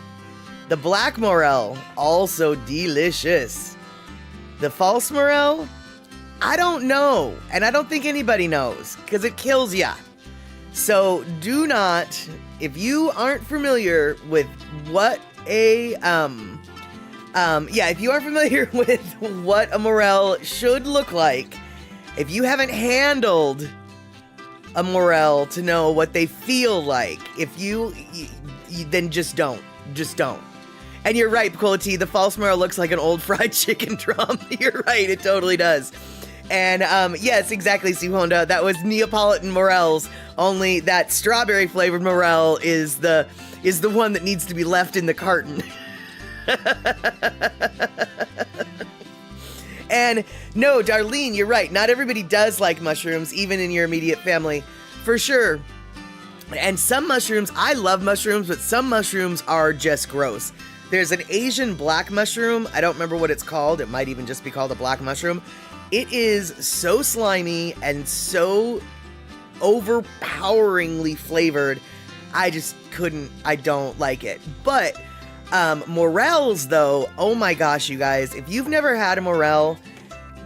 S1: The black morel, also delicious. The false morel, I don't know. And I don't think anybody knows, because it kills ya. So do not, if you aren't familiar with what a, if you aren't familiar with what a morel should look like, if you haven't handled a morel to know what they feel like, if you then just don't. And you're right, Picola, the false morel looks like an old fried chicken drum. You're right, it totally does. And yes, exactly, Sue Honda. That was Neapolitan morels. Only that strawberry flavored morel is the one that needs to be left in the carton. And no, Darlene, you're right. Not everybody does like mushrooms, even in your immediate family, for sure. And some mushrooms, I love mushrooms, but some mushrooms are just gross. There's an Asian black mushroom. I don't remember what it's called. It might even just be called a black mushroom. It is so slimy and so overpoweringly flavored. I don't like it. But morels, though, oh my gosh, you guys, if you've never had a morel,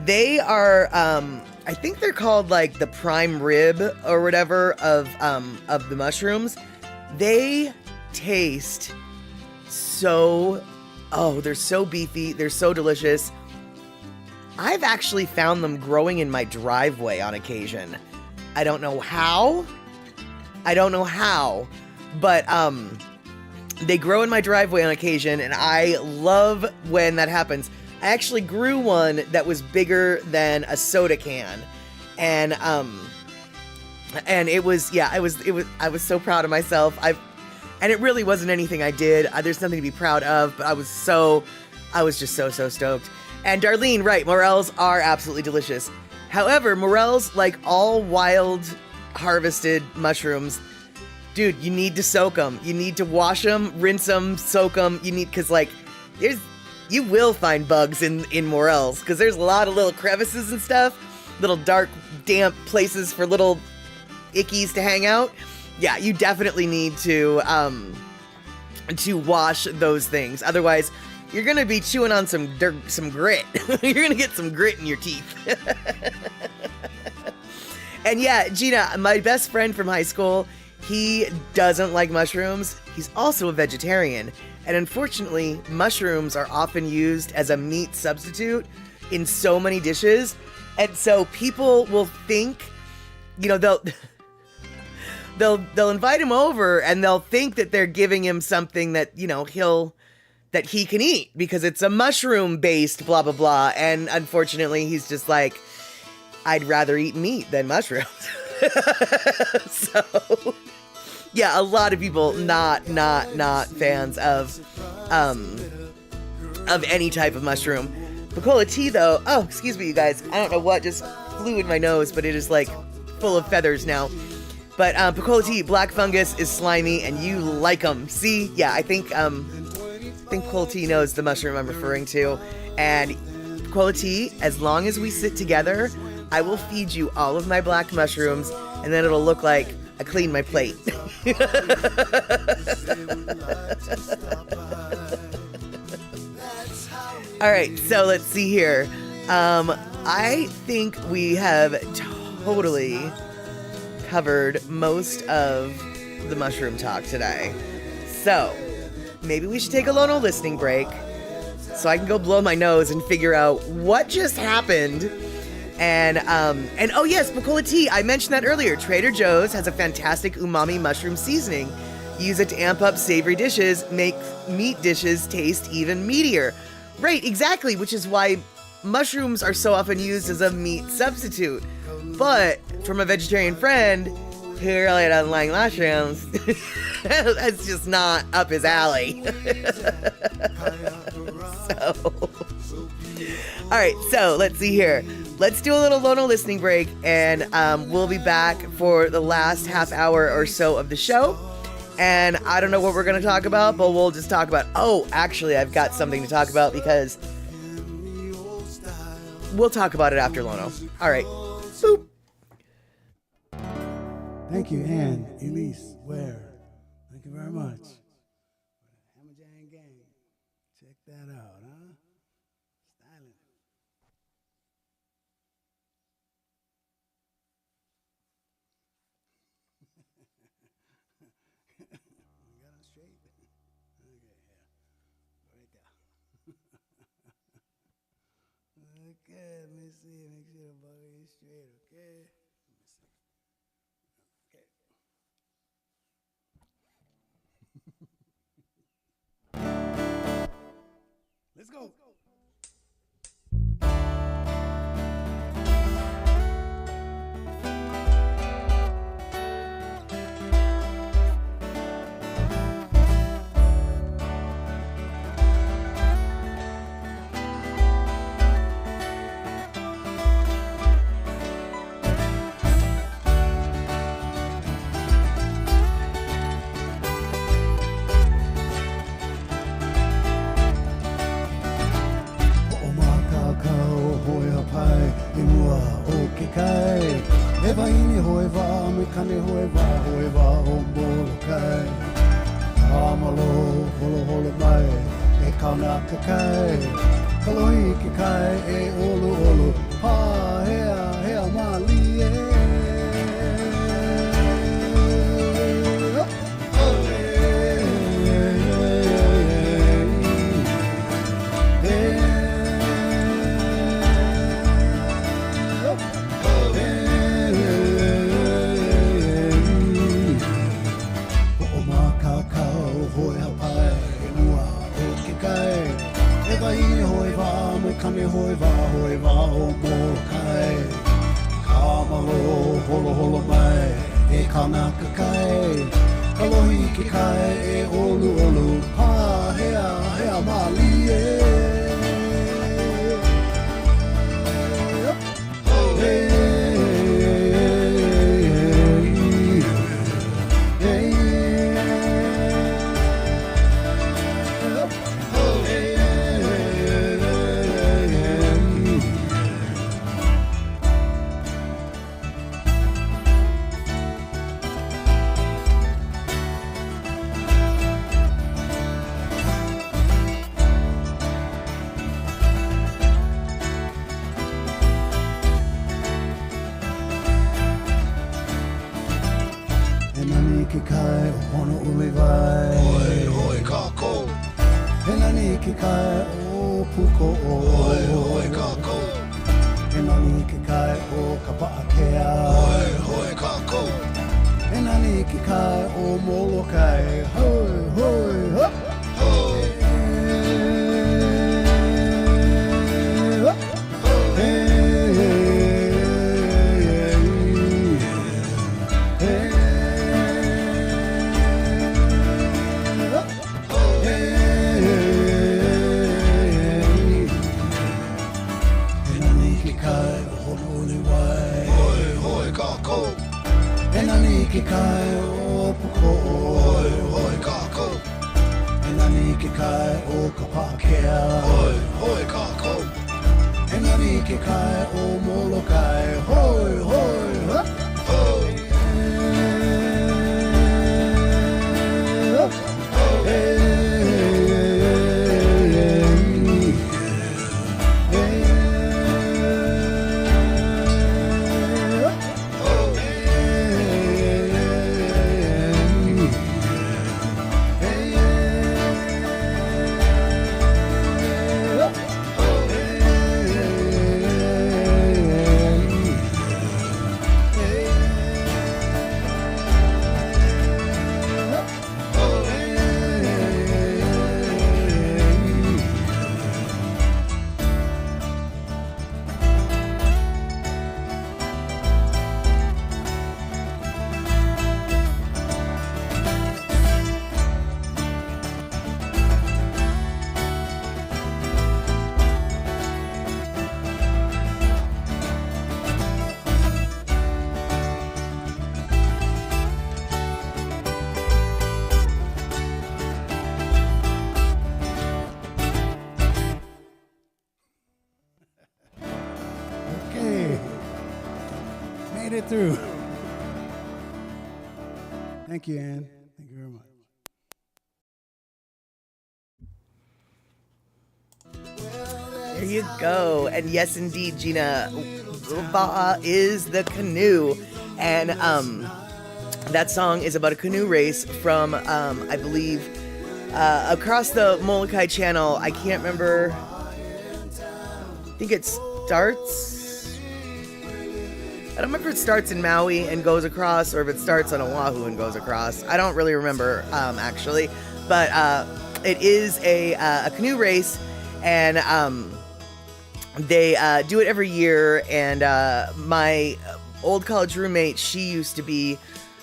S1: they are, I think they're called like the prime rib or whatever of the mushrooms. They taste they're so beefy, they're so delicious. I've actually found them growing in my driveway on occasion. I don't know how, but they grow in my driveway on occasion, and I love when that happens. I actually grew one that was bigger than a soda can, and it was I was so proud of myself. And it really wasn't anything I did. There's nothing to be proud of, but I was just so stoked. And Darlene, right, morels are absolutely delicious. However, morels, like all wild harvested mushrooms, dude, you need to soak them. You need to wash them, rinse them, soak them. Because like, you will find bugs in morels, because there's a lot of little crevices and stuff, little dark, damp places for little ickies to hang out. Yeah, you definitely need to wash those things. Otherwise, you're going to be chewing on some grit. You're going to get some grit in your teeth. And yeah, Gina, my best friend from high school, he doesn't like mushrooms. He's also a vegetarian. And unfortunately, mushrooms are often used as a meat substitute in so many dishes. And so people will think, they'll invite him over and they'll think that they're giving him something that, that he can eat because it's a mushroom based blah, blah, blah. And unfortunately, he's just like, I'd rather eat meat than mushrooms. So yeah, a lot of people not fans of any type of mushroom. Picola tea though, oh, excuse me, you guys. I don't know what just flew in my nose, but it is like full of feathers now. But Picola tea, black fungus is slimy, and you like them. See, yeah, I think Picola tea knows the mushroom I'm referring to. And Picola tea, as long as we sit together, I will feed you all of my black mushrooms, and then it'll look like I cleaned my plate. All right, so let's see here. I think we have totally covered most of the mushroom talk today. So maybe we should take a Lono listening break so I can go blow my nose and figure out what just happened. And oh yes, Picola tea, I mentioned that earlier. Trader Joe's has a fantastic umami mushroom seasoning. Use it to amp up savory dishes, make meat dishes taste even meatier. Right, exactly, which is why mushrooms are so often used as a meat substitute. But from a vegetarian friend who really doesn't like mushrooms, that's just not up his alley. All right, so let's see here. Let's do a little Lono listening break, and we'll be back for the last half hour or so of the show. And I don't know what we're going to talk about, but we'll just talk about... Oh, actually, I've got something to talk about because... We'll talk about it after Lono. All right. Boop.
S7: Thank you, Ann, Elise, Ware. Thank you very much. Hammer Jang Gang. Check that out, huh? Styling. You got it straight? Okay, yeah. Right there. Okay, let me see. Make sure the body is straight, okay? Let me see. Okay. Let's go. E vai ni hoi wā, me kane hoi wā o mōlo kai. Amalo, holo holo mai, e kaunaka kai. Kalohi ki kai, e olu olu, ha hea, hea mali e. Kane hoi wā o mō kai. Kamalo, holo holo mai, e kanaka kai. Kalohi ki kai, e olu olu, ha hea, hea mali e. Ki kai o hono uli vai. Hoi, hoi kako. He nani ki kai o puko o. Hoi, hoi kako. He nani ki kai o kapaakea. Hoi, hoi kako. He nani ki kai o molokai. Hoi, hoi, hop. Hoi. Ki kai o puko oi oi kako. E nani ki kai o kapakea oi oi kako. E nani ki kai o molokai hoi hoi hop hoi. made it through. Thank you, Ann. Thank you very much.
S1: There you go. And yes, indeed, Gina, Ba'a is the canoe. And that song is about a canoe race from, I believe, across the Molokai Channel. I can't remember. I think it starts. I don't remember if it starts in Maui and goes across, or if it starts on Oahu and goes across. I don't really remember, actually. But it is a canoe race, and they do it every year. And my old college roommate, she used to be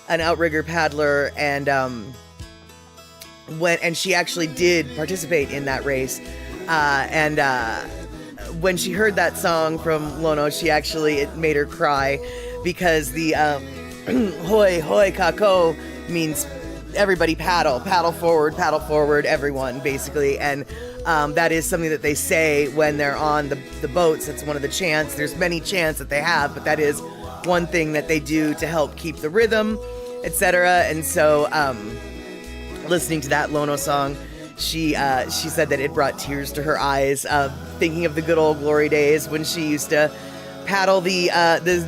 S1: an outrigger paddler, and she actually did participate in that race. When she heard that song from Lono, it made her cry, because the hoi hoi kako means everybody paddle forward, everyone, basically. And that is something that they say when they're on the boats. That's one of the chants. There's many chants that they have, but that is one thing that they do to help keep the rhythm, etc. And so listening to that Lono song, she said that it brought tears to her eyes, thinking of the good old glory days when she used to paddle the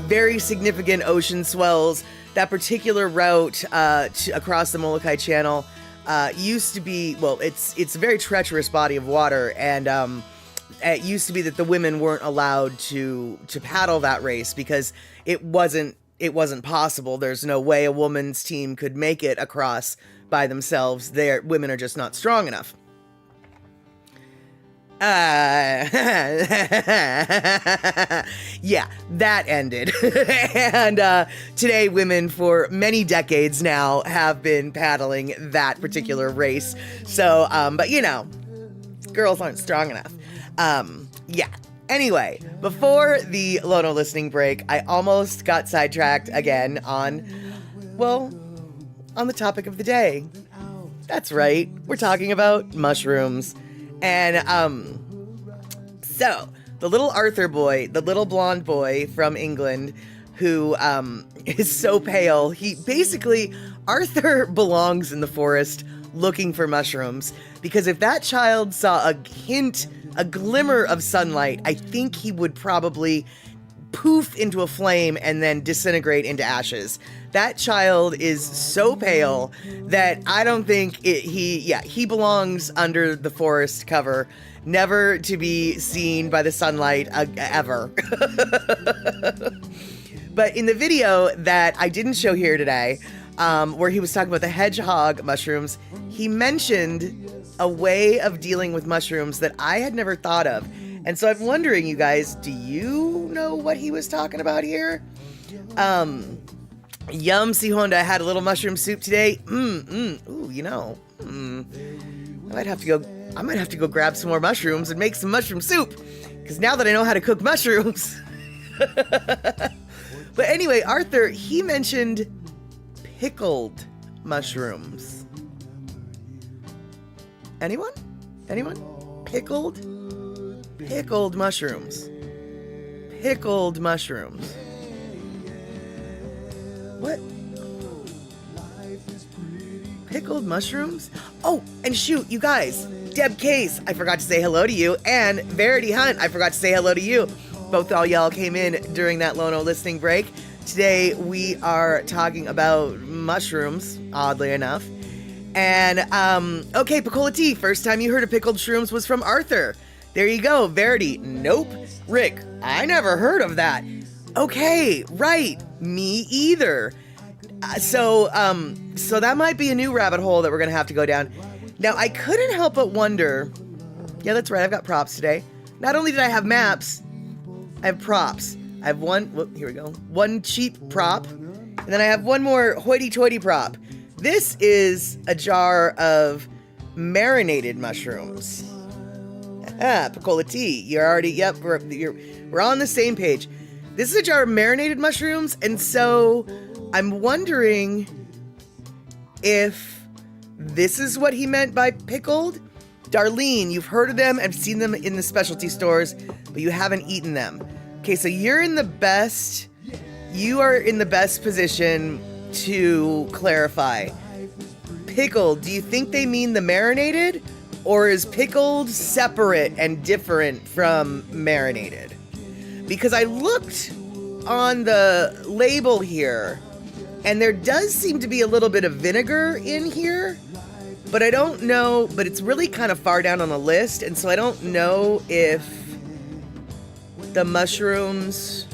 S1: very significant ocean swells. That particular route across the Molokai Channel used to be, well, it's a very treacherous body of water, and it used to be that the women weren't allowed to paddle that race because it wasn't possible. There's no way a woman's team could make it across by themselves. Women are just not strong enough. Yeah, that ended. And today women for many decades now have been paddling that particular race. So, but you know, girls aren't strong enough. Yeah. Anyway, before the Lono listening break, I almost got sidetracked again on the topic of the day. That's right. We're talking about mushrooms. And so the little Arthur boy, the little blonde boy from England, who is so pale, Arthur belongs in the forest looking for mushrooms, because if that child saw a glimmer of sunlight, I think he would probably poof into a flame and then disintegrate into ashes. That child is so pale that I don't think he belongs under the forest cover, never to be seen by the sunlight ever. But in the video that I didn't show here today, where he was talking about the hedgehog mushrooms, he mentioned a way of dealing with mushrooms that I had never thought of. And so I'm wondering, you guys, do you know what he was talking about here? Yum, Si Honda had a little mushroom soup today. Ooh, you know, I might have to go grab some more mushrooms and make some mushroom soup, because now that I know how to cook mushrooms. But anyway, Arthur, he mentioned pickled mushrooms. Anyone? Pickled mushrooms. Pickled mushrooms. What? Pickled mushrooms? Oh, and shoot, you guys. Deb Case, I forgot to say hello to you. And Verity Hunt, I forgot to say hello to you. Both all y'all came in during that Lono listening break. Today we are talking about mushrooms, oddly enough. And, okay, Picola T, first time you heard of pickled shrooms was from Arthur. There you go. Verity, nope. Rick, I never heard of that. Okay, right. Me either. So that might be a new rabbit hole that we're going to have to go down. Now, I couldn't help but wonder. Yeah, that's right. I've got props today. Not only did I have maps, I have props. I have one cheap prop, and then I have one more hoity-toity prop. This is a jar of marinated mushrooms. Picola T, you're already, yep, we're on the same page. This is a jar of marinated mushrooms, and so I'm wondering if this is what he meant by pickled. Darlene, you've heard of them, I've seen them in the specialty stores, but you haven't eaten them. Okay, so you're in the best you are in the best position to clarify. Pickled, do you think they mean the marinated? Or is pickled separate and different from marinated? Because I looked on the label here, and there does seem to be a little bit of vinegar in here, but I don't know, but it's really kind of far down on the list, and so I don't know if the mushrooms,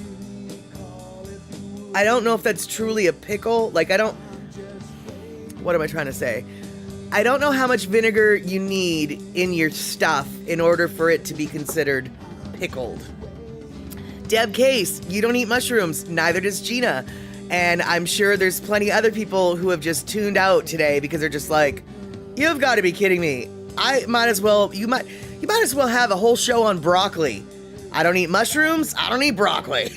S1: I don't know if that's truly a pickle. Like, what am I trying to say? I don't know how much vinegar you need in your stuff in order for it to be considered pickled. Deb Case, you don't eat mushrooms, neither does Gina. And I'm sure there's plenty other people who have just tuned out today because they're just like, you've got to be kidding me. You might as well have a whole show on broccoli. I don't eat mushrooms, I don't eat broccoli.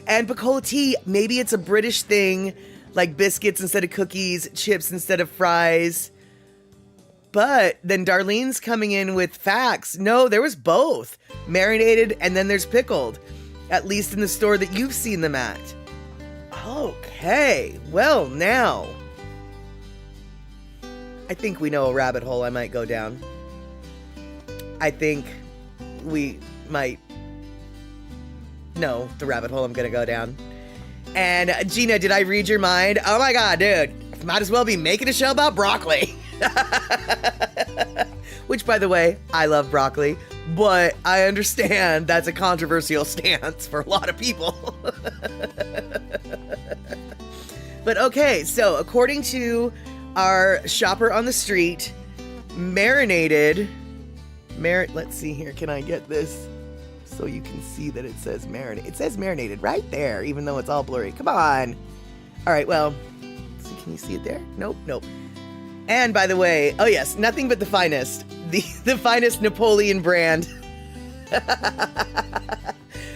S1: And Picola tea, maybe it's a British thing, like biscuits instead of cookies, chips instead of fries. But then Darlene's coming in with facts. No, there was both. Marinated and then there's pickled. At least in the store that you've seen them at. Okay, well now. I think we know a rabbit hole I might go down. I think we might know the rabbit hole I'm gonna go down. And Gina, did I read your mind? Oh my god, dude. Might as well be making a show about broccoli. Which, by the way, I love broccoli, but I understand that's a controversial stance for a lot of people. But okay, so according to our shopper on the street, let's see here, can I get this so you can see that it says marinated? It says marinated right there, even though it's all blurry. Come on. All right, well, can you see it there? Nope. And by the way, oh yes, nothing but the finest. The finest Napoleon brand.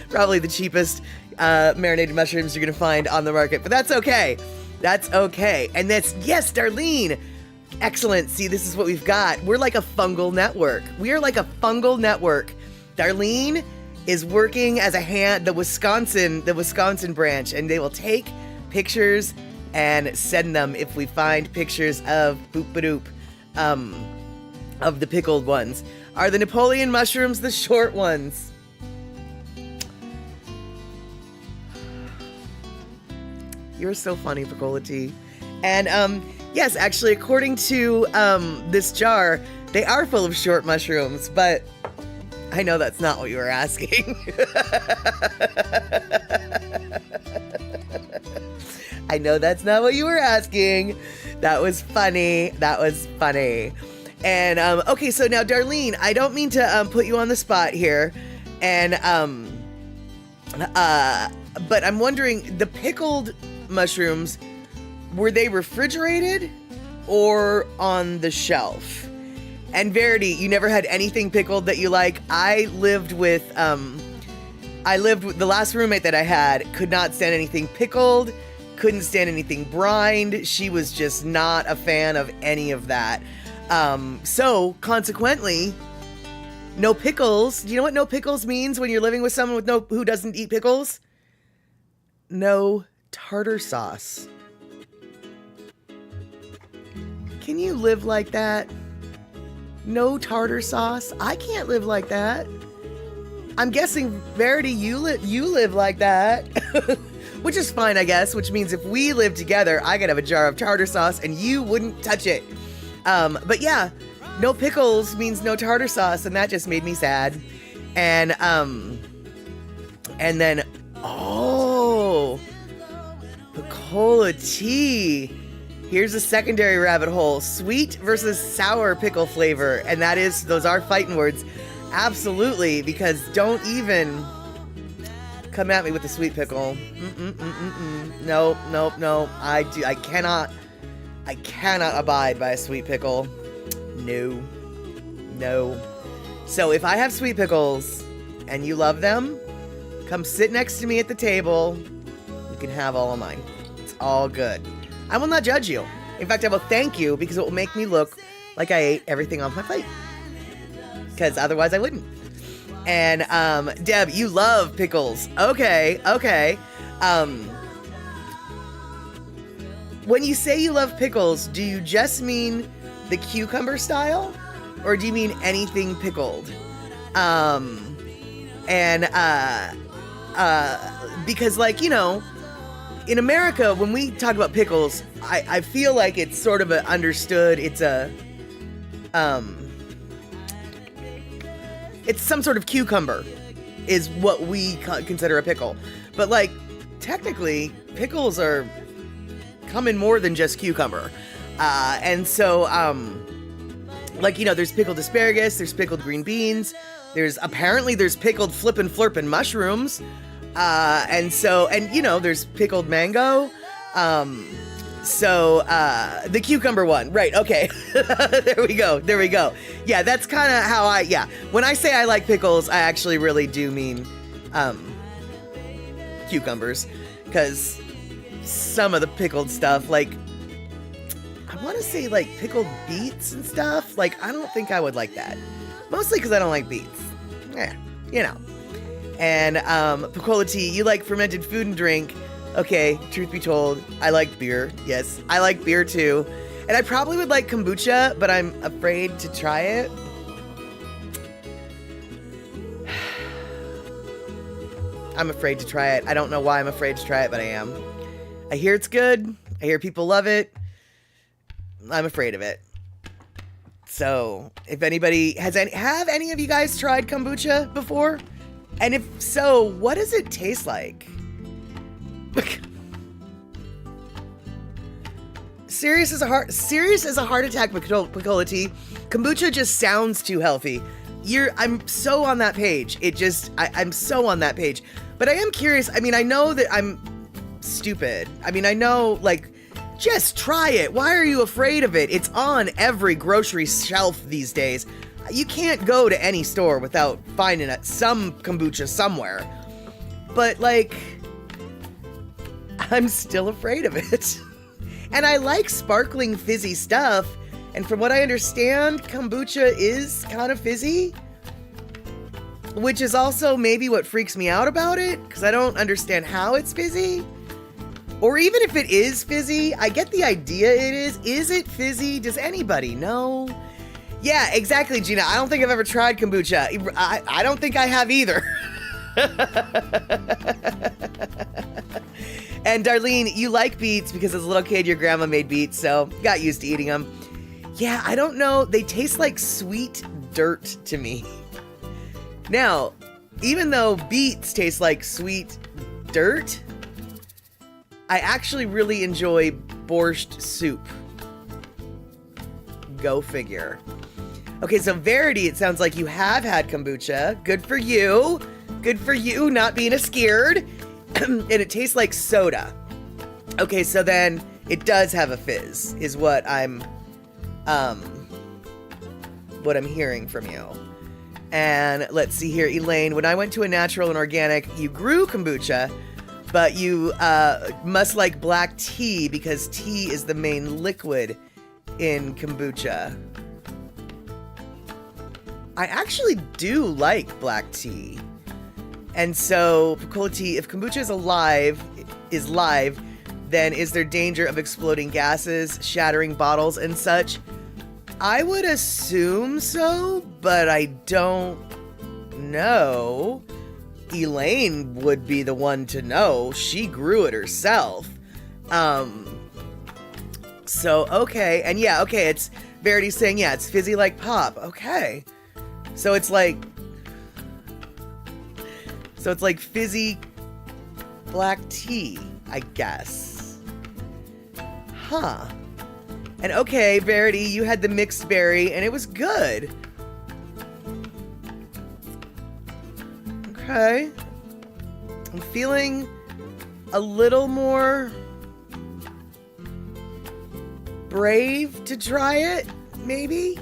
S1: Probably the cheapest marinated mushrooms you're going to find on the market. But that's okay. That's okay. And yes, Darlene. Excellent. See, this is what we've got. We're like a fungal network. We are like a fungal network. Darlene is working as the Wisconsin branch, and they will take pictures and send them if we find pictures of boop-a-doop, of the pickled ones. Are the Napoleon mushrooms the short ones? You're so funny, Picola Tea. And yes, actually, according to this jar, they are full of short mushrooms, but I know that's not what you were asking. I know that's not what you were asking. That was funny. And, okay, so now, Darlene, I don't mean to put you on the spot here. And, but I'm wondering, the pickled mushrooms, were they refrigerated or on the shelf? And Verity, you never had anything pickled that you like? I lived with the last roommate that I had could not stand anything pickled, couldn't stand anything brined. She was just not a fan of any of that. So consequently, no pickles. Do you know what no pickles means when you're living with someone who doesn't eat pickles? No tartar sauce. Can you live like that? No tartar sauce? I can't live like that. I'm guessing, Verity, you live like that. Which is fine, I guess, which means if we live together, I could have a jar of tartar sauce and you wouldn't touch it. But yeah, no pickles means no tartar sauce, and that just made me sad. And then, Picola Tea. Here's a secondary rabbit hole. Sweet versus sour pickle flavor. And those are fighting words. Absolutely, because don't even come at me with the sweet pickle. Nope. I cannot abide by a sweet pickle. No. So if I have sweet pickles and you love them, come sit next to me at the table. You can have all of mine. It's all good. I will not judge you. In fact, I will thank you because it will make me look like I ate everything off my plate. Because otherwise I wouldn't. And Deb, you love pickles. Okay. When you say you love pickles, do you just mean the cucumber style, or do you mean anything pickled? Because, like, you know, in America, when we talk about pickles, I feel like it's sort of understood. It's some sort of cucumber is what we consider a pickle. But, like, technically, pickles come in more than just cucumber. And so, like, you know, there's pickled asparagus, there's pickled green beans, there's pickled flippin' flirpin' mushrooms. And you know, there's pickled mango. The cucumber one, right? Okay. There we go. Yeah, that's kind of how when I say I like pickles, I actually really do mean, cucumbers, because some of the pickled stuff, like, I want to say, like, pickled beets and stuff, like, I don't think I would like that. Mostly because I don't like beets. Yeah, you know. And, Picola Tea, you like fermented food and drink. Okay, truth be told, I like beer. Yes, I like beer too. And I probably would like kombucha, but I'm afraid to try it. I'm afraid to try it. I don't know why I'm afraid to try it, but I am. I hear it's good. I hear people love it. I'm afraid of it. So, if anybody have any of you guys tried kombucha before? And if so, what does it taste like? Serious as a heart attack, Picola Tea. Kombucha just sounds too healthy. I'm so on that page. I'm so on that page. But I am curious. I mean, I know that I'm stupid. I mean, I know, like, just try it. Why are you afraid of it? It's on every grocery shelf these days. You can't go to any store without finding some kombucha somewhere. But, like, I'm still afraid of it. And I like sparkling fizzy stuff. And from what I understand, kombucha is kind of fizzy. Which is also maybe what freaks me out about it, because I don't understand how it's fizzy. Or even if it is fizzy, I get the idea it is. Is it fizzy? Does anybody know? Yeah, exactly, Gina. I don't think I've ever tried kombucha. I don't think I have either. And Darlene, you like beets because as a little kid, your grandma made beets, so got used to eating them. Yeah, I don't know. They taste like sweet dirt to me. Now, even though beets taste like sweet dirt, I actually really enjoy borscht soup. Go figure. Okay, so Verity, it sounds like you have had kombucha. Good for you. Good for you not being a scared. And it tastes like soda. Okay, so then it does have a fizz, is what I'm hearing from you. And let's see here, Elaine, when I went to a natural and organic, you grew kombucha, but you must like black tea because tea is the main liquid in kombucha. I actually do like black tea. And so, Picola Tea, if kombucha is live, then is there danger of exploding gases, shattering bottles, and such? I would assume so, but I don't know. Elaine would be the one to know. She grew it herself. So, okay. And yeah, okay, it's Verity saying, yeah, it's fizzy like pop. Okay. So it's like fizzy black tea, I guess. Huh. And okay, Verity, you had the mixed berry, and it was good. Okay. I'm feeling a little more brave to try it, maybe?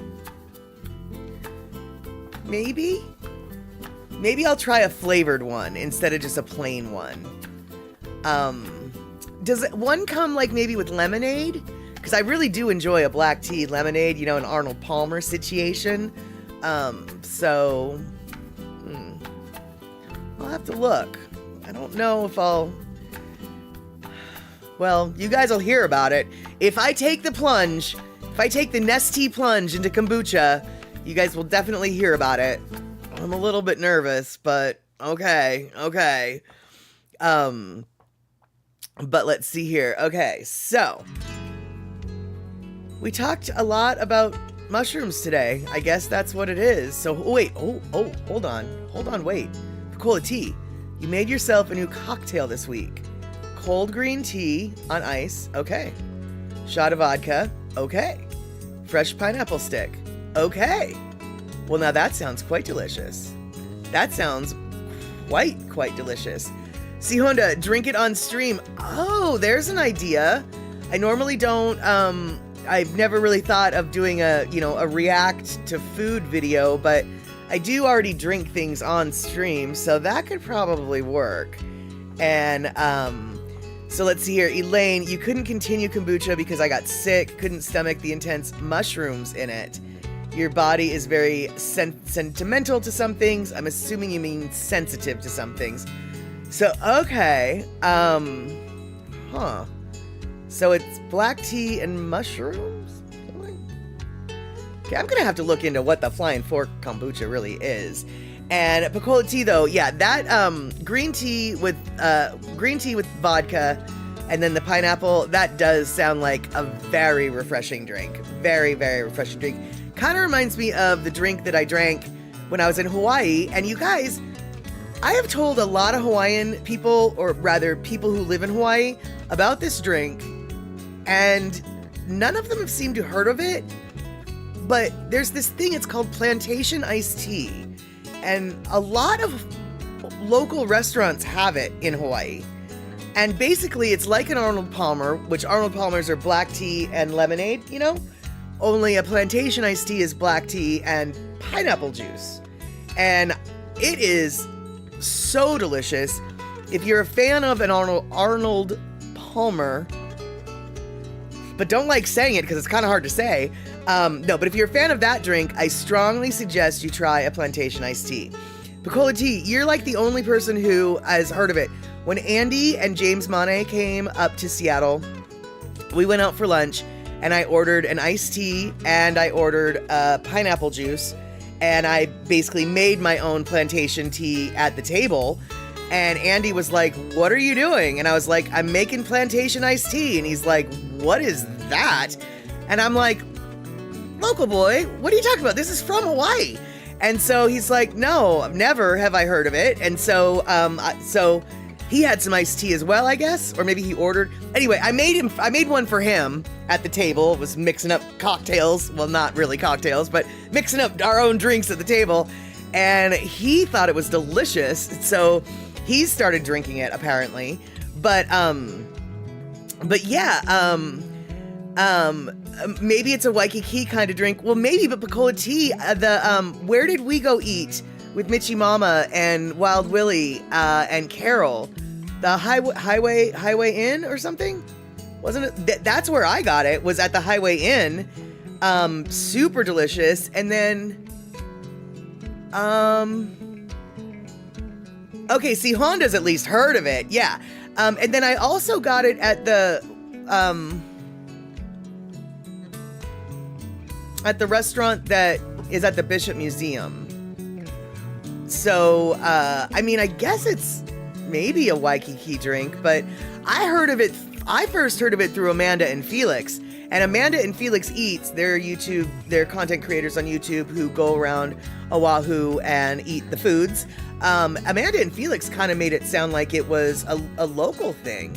S1: Maybe I'll try a flavored one instead of just a plain one. Does one come like maybe with lemonade? Because I really do enjoy a black tea lemonade, you know, an Arnold Palmer situation. So, have to look. I don't know if I'll... Well, you guys will hear about it. If I take the plunge, if I take the Nestea plunge into kombucha, you guys will definitely hear about it. I'm a little bit nervous, but okay. But let's see here. Okay, so we talked a lot about mushrooms today. I guess that's what it is. So wait, hold on, wait. Cola tea. You made yourself a new cocktail this week. Cold green tea on ice. Okay. Shot of vodka. Okay. Fresh pineapple stick. Okay. Well, now that sounds quite delicious. That sounds quite delicious. See, Honda, drink it on stream. Oh, there's an idea. I normally don't, I've never really thought of doing a react to food video, but I do already drink things on stream, so that could probably work. And, so let's see here. Elaine, you couldn't continue kombucha because I got sick, couldn't stomach the intense mushrooms in it. Your body is very sentimental to some things. I'm assuming you mean sensitive to some things. So, okay. So it's black tea and mushrooms? Okay, I'm gonna have to look into what the Flying Fork kombucha really is. And Picola tea, though, yeah, that green tea with vodka and then the pineapple, that does sound like a very refreshing drink. Very, very refreshing drink. Kind of reminds me of the drink that I drank when I was in Hawaii. And you guys, I have told a lot of Hawaiian people, or rather people who live in Hawaii, about this drink, and none of them have seemed to heard of it. But there's this thing, it's called plantation iced tea. And a lot of local restaurants have it in Hawaii. And basically, it's like an Arnold Palmer, which Arnold Palmers are black tea and lemonade, you know? Only a plantation iced tea is black tea and pineapple juice. And it is so delicious. If you're a fan of an Arnold Palmer, but don't like saying it because it's kind of hard to say. No, but if you're a fan of that drink, I strongly suggest you try a plantation iced tea. Picola tea, you're like the only person who has heard of it. When Andy and James Monet came up to Seattle, we went out for lunch and I ordered an iced tea and I ordered pineapple juice. And I basically made my own plantation tea at the table. And Andy was like, "What are you doing?" And I was like, "I'm making plantation iced tea." And he's like, "What is that?" And I'm like, "Local boy, what are you talking about? This is from Hawaii." And so he's like, "No, never have I heard of it." And so, so he had some iced tea as well, I guess, or maybe he ordered. Anyway, I made one for him at the table. It was mixing up cocktails. Well, not really cocktails, but mixing up our own drinks at the table. And he thought it was delicious. So he started drinking it apparently. But yeah, maybe it's a Waikiki kind of drink. Well, maybe, but Picola tea, where did we go eat with Mitchie Mama and Wild Willie, and Carol? The Highway Inn or something? Wasn't it? That's where I got it, was at the Highway Inn. Super delicious. And then, okay, see, Honda's at least heard of it. Yeah. And then I also got it at the restaurant that is at the Bishop Museum. So, I mean, I guess it's maybe a Waikiki drink, but I first heard of it through Amanda and Felix. And Amanda and Felix Eats, they're content creators on YouTube who go around Oahu and eat the foods. Amanda and Felix kind of made it sound like it was a local thing.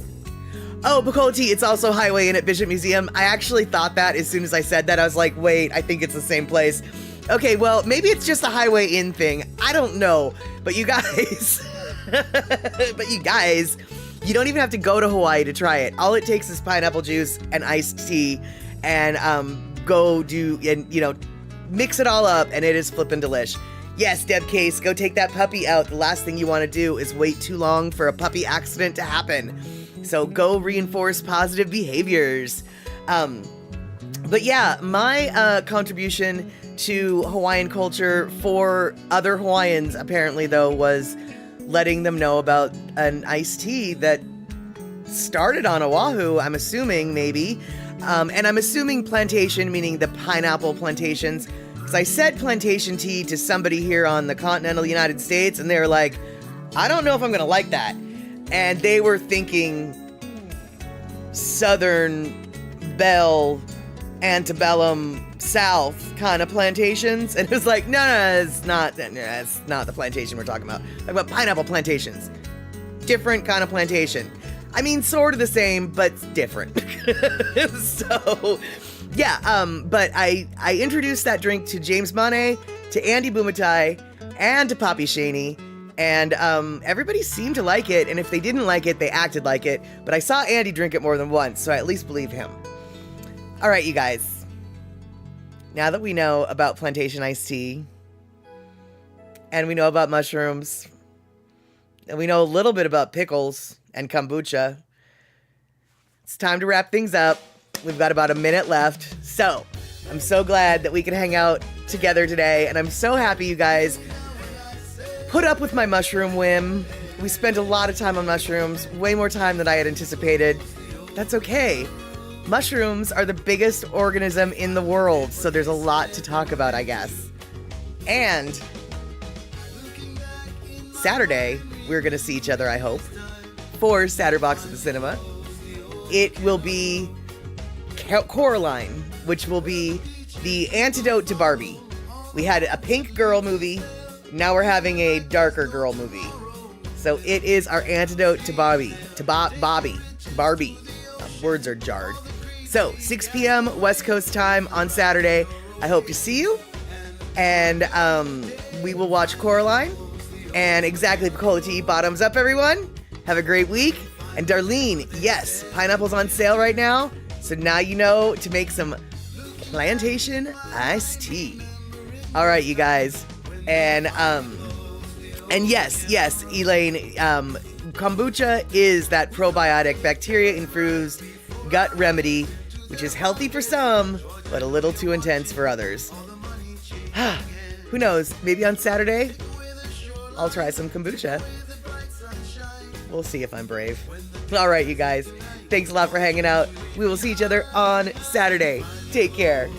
S1: Oh, Picola tea, it's also Highway Inn at Bishop Museum. I actually thought that as soon as I said that. I was like, wait, I think it's the same place. Okay, well, maybe it's just a Highway Inn thing. I don't know. But you guys, you don't even have to go to Hawaii to try it. All it takes is pineapple juice and iced tea, and mix it all up, and it is flippin' delish. Yes, Deb Case, go take that puppy out. The last thing you want to do is wait too long for a puppy accident to happen. So go reinforce positive behaviors. But yeah, my contribution to Hawaiian culture for other Hawaiians, apparently, though, was letting them know about an iced tea that started on Oahu, I'm assuming, maybe. And I'm assuming plantation, meaning the pineapple plantations. Because I said plantation tea to somebody here on the continental United States, and they were like, I don't know if I'm going to like that. And they were thinking Southern Belle, antebellum South kind of plantations. And it was like, no, it's not the plantation we're talking about. We're talking about pineapple plantations. Different kind of plantation. I mean, sort of the same, but different. So, yeah, but I introduced that drink to James Monet, to Andy Bumatai, and to Poppy Shaney, and everybody seemed to like it, and if they didn't like it, they acted like it, but I saw Andy drink it more than once, so I at least believe him. All right, you guys. Now that we know about plantation iced tea, and we know about mushrooms, and we know a little bit about pickles and kombucha, it's time to wrap things up. We've got about a minute left. So I'm so glad that we can hang out together today. And I'm so happy you guys put up with my mushroom whim. We spent a lot of time on mushrooms, way more time than I had anticipated. That's okay. Mushrooms are the biggest organism in the world, so there's a lot to talk about, I guess. And Saturday, we're going to see each other, I hope, for Satterbox at the cinema. It will be Coraline, which will be the antidote to Barbie. We had a pink girl movie. Now we're having a darker girl movie. So it is our antidote to Barbie. Barbie. Words are jarred. So 6 p.m. West Coast time on Saturday. I hope to see you. And we will watch Coraline. And exactly, Picola Tea. Bottoms up, everyone. Have a great week. And Darlene, yes, pineapple's on sale right now. So now you know to make some plantation iced tea. All right, you guys. And yes, Elaine, kombucha is that probiotic bacteria-infused gut remedy, which is healthy for some, but a little too intense for others. Who knows? Maybe on Saturday, I'll try some kombucha. We'll see if I'm brave. All right, you guys. Thanks a lot for hanging out. We will see each other on Saturday. Take care.